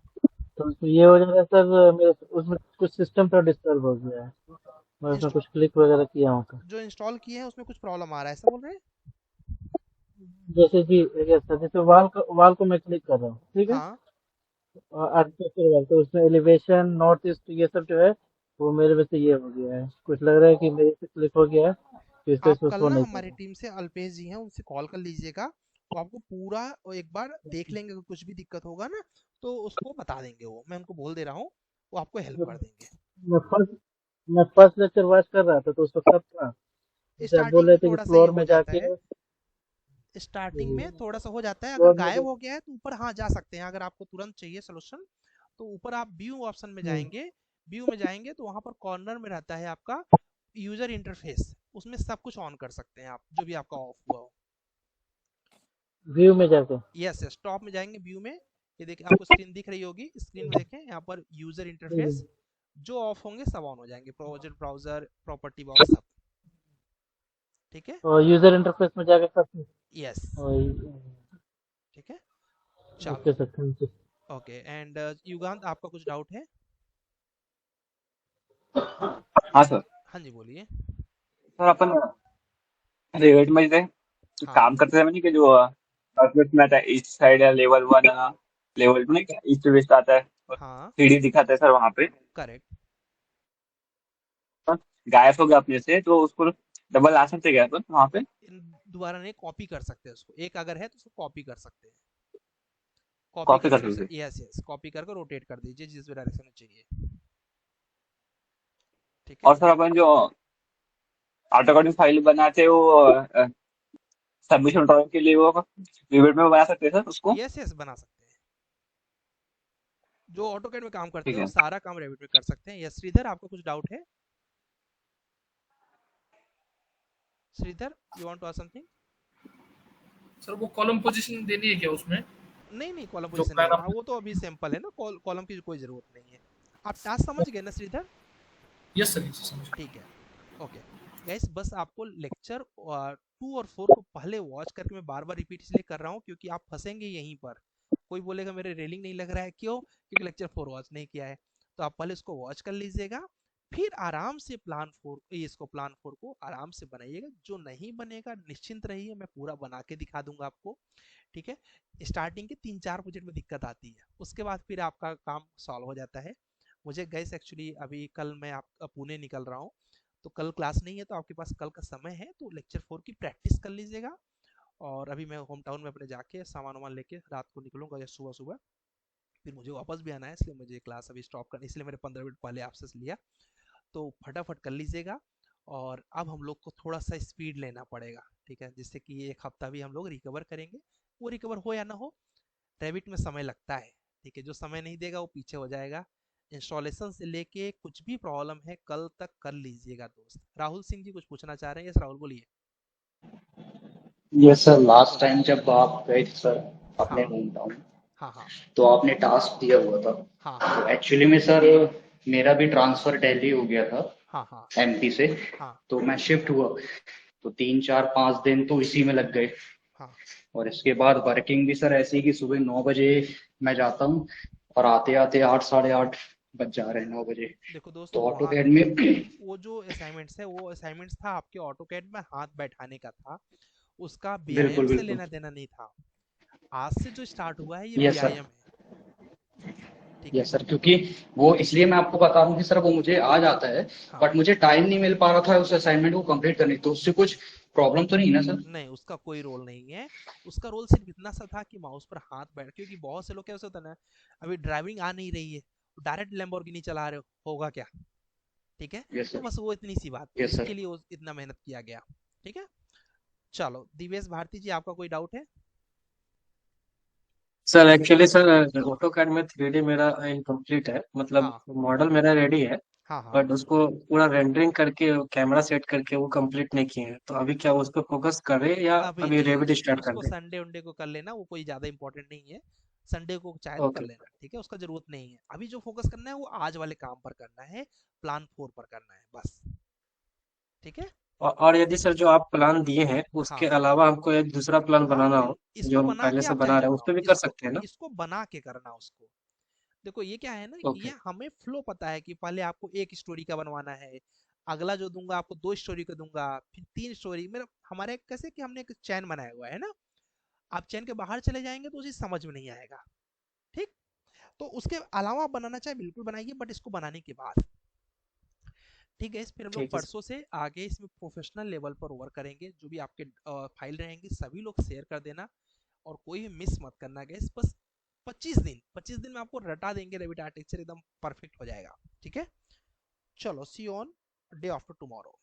तो उसमें ये हो जाएगा सर, मेरे उसमें कुछ सिस्टम पर डिस्टर्ब हो गया है, मैं उसमें कुछ क्लिक वगैरह किया हूँ तो जो इंस्टॉल किए हैं उसमें कुछ प्रॉब्लम आ रहा है, ऐसा बोल रहे हैं? जैसे कि यस सर, जैसे वाल को मैं क्लिक कर रहा हूँ, ठीक है, हाँ, आर्किटेक्चर वाल, तो उसमें एलिवेशन नॉर्थ ईस्ट ये सब जो है वो मेरे में से ये हो गया है, कुछ लग रहा है कि मेरे से क्लिक हो गया है, तो इसलिए आप कल उसको ना नहीं हमारी टीम से अल्पेश जी हैं, उनसे कॉल कर लीजिएगा, वो आपको पूरा एक बार देख लेंगे, अगर कुछ भी दिक्कत होगा ना तो उसको बता देंगे, वो मैं उनको बोल दे रहा हूँ, वो आपको हेल्प कर देंगे। मैं फर्स्ट लेक्चर वॉच कर रहा था तो उसको सब था, जैसे आप बोल स्टार्टिंग रहे में थे कि थोड़ा सा ये फ्लोर हो में जाता जाके है, स्टार्टिंग में थोड़ा सा हो जाता है, अगर फ्लोर में गायब हो गया है तो ऊपर हाँ जा सकते हैं, अगर आपको तुरंत चाहिए सोल्यूशन तो ऊपर आप व्यू ऑप्शन में जाएंगे, व्यू में जाएंगे तो वहां पर कॉर्नर में रहता है आपका यूजर इंटरफेस, उसमें सब कुछ ऑन कर सकते हैं आप, जो भी आपका ऑफ हुआ हो। व्यू में जाके यस यस, टॉप में जाएंगे व्यू में, ये देखिए आपको स्क्रीन दिख रही होगी, स्क्रीन में देखें यहाँ पर यूजर इंटरफेस, जो ऑफ होंगे सब ऑन हो जाएंगे, प्रोजेक्ट ब्राउजर प्रॉपर्टी बॉक्स सब, ठीक है। और यूजर इंटरफेस में जाके सब यस ठीक है, ओके चलो sir, thank you. Okay. And युगांत आपका कुछ डाउट है? हाँ सर। हाँ जी बोलिए। सर अपन रेवेट में जैसे हाँ काम करते समय नहीं कि जो डॉक्यूमेंट में आता है ईस्ट साइड या लेवल 1 लेवल 2 नहीं, क्या ईस्ट वेस्ट आता है और हाँ 3D दिखाता है सर वहाँ पे, करेक्ट, गायब हो गया अपने से तो उसको डबल आ सकते क्या अपन वहाँ पे? दोबारा नहीं, कॉपी कर सकते हैं उसको, एक अगर है तो उसको कॉपी कर सकते हैं, कॉपी कॉपी कर कैसे कर सकते सकते? यस यस, कॉपी करके रोटेट कर दीजिए जिस भी डायरेक्शन में चाहिए, ठीक है। और सर अपन जो ऑटोकैड में फाइल बनाते हैं वो सबमिशन ड्राइंग के लिए वो रेवेट में बना सकते हैं सर उसको? यस यस बना सकते हैं, जो ऑटोकैड में काम करते ठीक हैं वो है। सारा काम रेविट में कर सकते हैं। यस श्रीधर, आपको कुछ डाउट है? Shridhar, you want to ask something? Sir वो कॉलम पोजीशन देनी है क्या उसमें? नहीं नहीं, कॉलम जो पोजीशन प्लान नहीं देना, आपने वो तो अभी सैंपल है ना, कॉलम की कोई जरूरत नहीं है। आप टास्क समझ गए ना श्रीधर? यस सर, समझ गया। ठीक है, ओके गाइस, बस आपको लेक्चर 2 और 4 को पहले वॉच करके, मैं बार बार रिपीट इसलिए कर रहा हूँ क्योंकि आप फंसेंगे यहीं पर, कोई बोलेगा मेरे रेलिंग नहीं लग रहा है, क्यों? क्योंकि लेक्चर 4 वॉच नहीं किया है। तो आप पहले इसको वॉच कर लीजिएगा, फिर आराम से प्लान 4 इसको प्लान 4 को आराम से बनाइएगा। जो नहीं बनेगा निश्चिंत रहिए, मैं पूरा बना के दिखा दूंगा आपको, ठीक है। स्टार्टिंग के 3-4 प्रोजेक्ट में दिक्कत आती है, उसके बाद फिर आपका काम सॉल्व हो जाता है। मुझे गैस एक्चुअली अभी कल मैं आप पुणे निकल रहा हूँ, तो कल क्लास नहीं है, तो आपके पास कल का समय है, तो लेक्चर 4 की प्रैक्टिस कर लीजिएगा। और अभी मैं होम टाउन में अपने जाके सामान वामान लेके रात को निकलूंगा या सुबह सुबह, फिर मुझे वापस भी आना है, इसलिए मुझे क्लास अभी स्टॉप करनी, इसलिए मैंने 15 मिनट पहले आपसे लिया, तो फटाफट कर लीजिएगा। और अब हम लोग को थोड़ा सा स्पीड लेना पड़ेगा, ठीक है, जिससे कि एक हफ्ता भी हम लोग रिकवर करेंगे। वो रिकवर हो या ना हो, रेविट में समय लगता है, ठीक है, जो समय नहीं देगा वो पीछे हो जाएगा। इंस्टॉलेशन से लेके कुछ भी प्रॉब्लम है कल तक कर लीजिएगा दोस्त। राहुल सिंह जी कुछ पूछना चाह रहे हैं? यस राहुल बोलिए। यस सर, लास्ट टाइम जब आप गए थे सर अपने हाँ होम टाउन, हाँ हाँ तो आपने टास्क दिया हुआ था। हाँ तो एक्चुअली में सर मेरा भी ट्रांसफर दिल्ली हो गया था हाँ हाँ एमपी से, हाँ तो मैं शिफ्ट हुआ, तो 3-4-5 दिन तो इसी में लग गए। हाँ और इसके बाद वर्किंग भी सर ऐसी कि सुबह 9 बजे मैं जाता हूँ और आते आते 8-8:30 बज जा रहे हैं 9 बजे। देखो तो दोस्तों, ऑटोकैड में वो जो असाइनमेंट्स है वो असाइनमेंट्स था आपके ऑटोकैड में हाथ बैठाने का था, उसका बिल्कुल व्यायाम से बिल्कुल लेना देना नहीं था। आज से जो स्टार्ट हुआ है ये यस सर, व्यायाम है, ठीक है। यस सर, क्योंकि वो इसलिए मैं आपको बता रहा हूँ कि सर वो मुझे आ जाता है, हाँ बट मुझे टाइम नहीं मिल पा रहा था उस असाइनमेंट को कंप्लीट करने, तो उससे कुछ प्रॉब्लम तो नहीं है ना सर? नहीं, उसका कोई रोल नहीं है, उसका रोल सिर्फ इतना सा था कि माउस पर हाथ बैठ, क्योंकि बहुत से लोग क्या होता है ना, अभी ड्राइविंग आ नहीं रही है, डायरेक्ट लैम्बोर्गिनी चला रहे होगा क्या, ठीक है। यस तो सर, बस वो इतनी सी बात थी, यस इसके सर। लिए वो इतना मेहनत किया गया, ठीक है। चलो दिवेश भारती जी, आपका कोई डाउट है? सर एक्चुअली सर ऑटोकैड में 3D मेरा इनकम्प्लीट है, मतलब हाँ मॉडल मेरा रेडी है, हाँ हाँ बट उसको पूरा रेंडरिंग करके कैमरा सेट करके वो कंप्लीट नहीं किए हैं। तो अभी क्या उस पर फोकस कर रहे हैं या अभी अभी नहीं, रेविड स्टार्ट कर उसको दें? संडे उंडे को कर लेना, वो कोई ज्यादा इंपॉर्टेंट नहीं है, संडे को चाहे तो कर ओके। लेना, ठीक है, उसका जरूरत नहीं है। अभी जो फोकस करना है वो आज वाले काम पर करना है, प्लान 4 पर करना है बस, ठीक है। और यदि सर जो आप प्लान दिए हैं उसके हाँ अलावा हमको एक दूसरा प्लान बनाना हो इसको जो हम बना पहले के से आप बना चले रहे हैं, उस जाओ, पर भी कर इसको सकते हैं ना? इसको बना के करना उसको। देखो ये क्या है ना, ओके। ये हमें फ्लो पता है कि पहले आपको एक स्टोरी का बनवाना है, अगला जो दूंगा आपको 2 स्टोरी का दूंगा, फिर 3 स्टोरी, मेरा हमारे कैसे कि हमने एक चैन बनाया हुआ है ना, आप चैन के बाहर चले जाएंगे तो उसे समझ में नहीं आएगा, ठीक। तो उसके अलावा आप बनाना चाहे बिल्कुल बनाइए, बट इसको बनाने के बाद, ठीक है। इस फिर हम लोग ठीक है सर। परसों से आगे इसमें प्रोफेशनल लेवल पर वर्क करेंगे, जो भी आपके फाइल रहेंगे सभी लोग शेयर कर देना, और कोई भी मिस मत करना गाइस। बस 25 दिन में आपको रटा देंगे रेविट आर्किटेक्चर, एकदम परफेक्ट हो जाएगा। ठीक है, चलो सी ऑन डे आफ्टर टुमारो।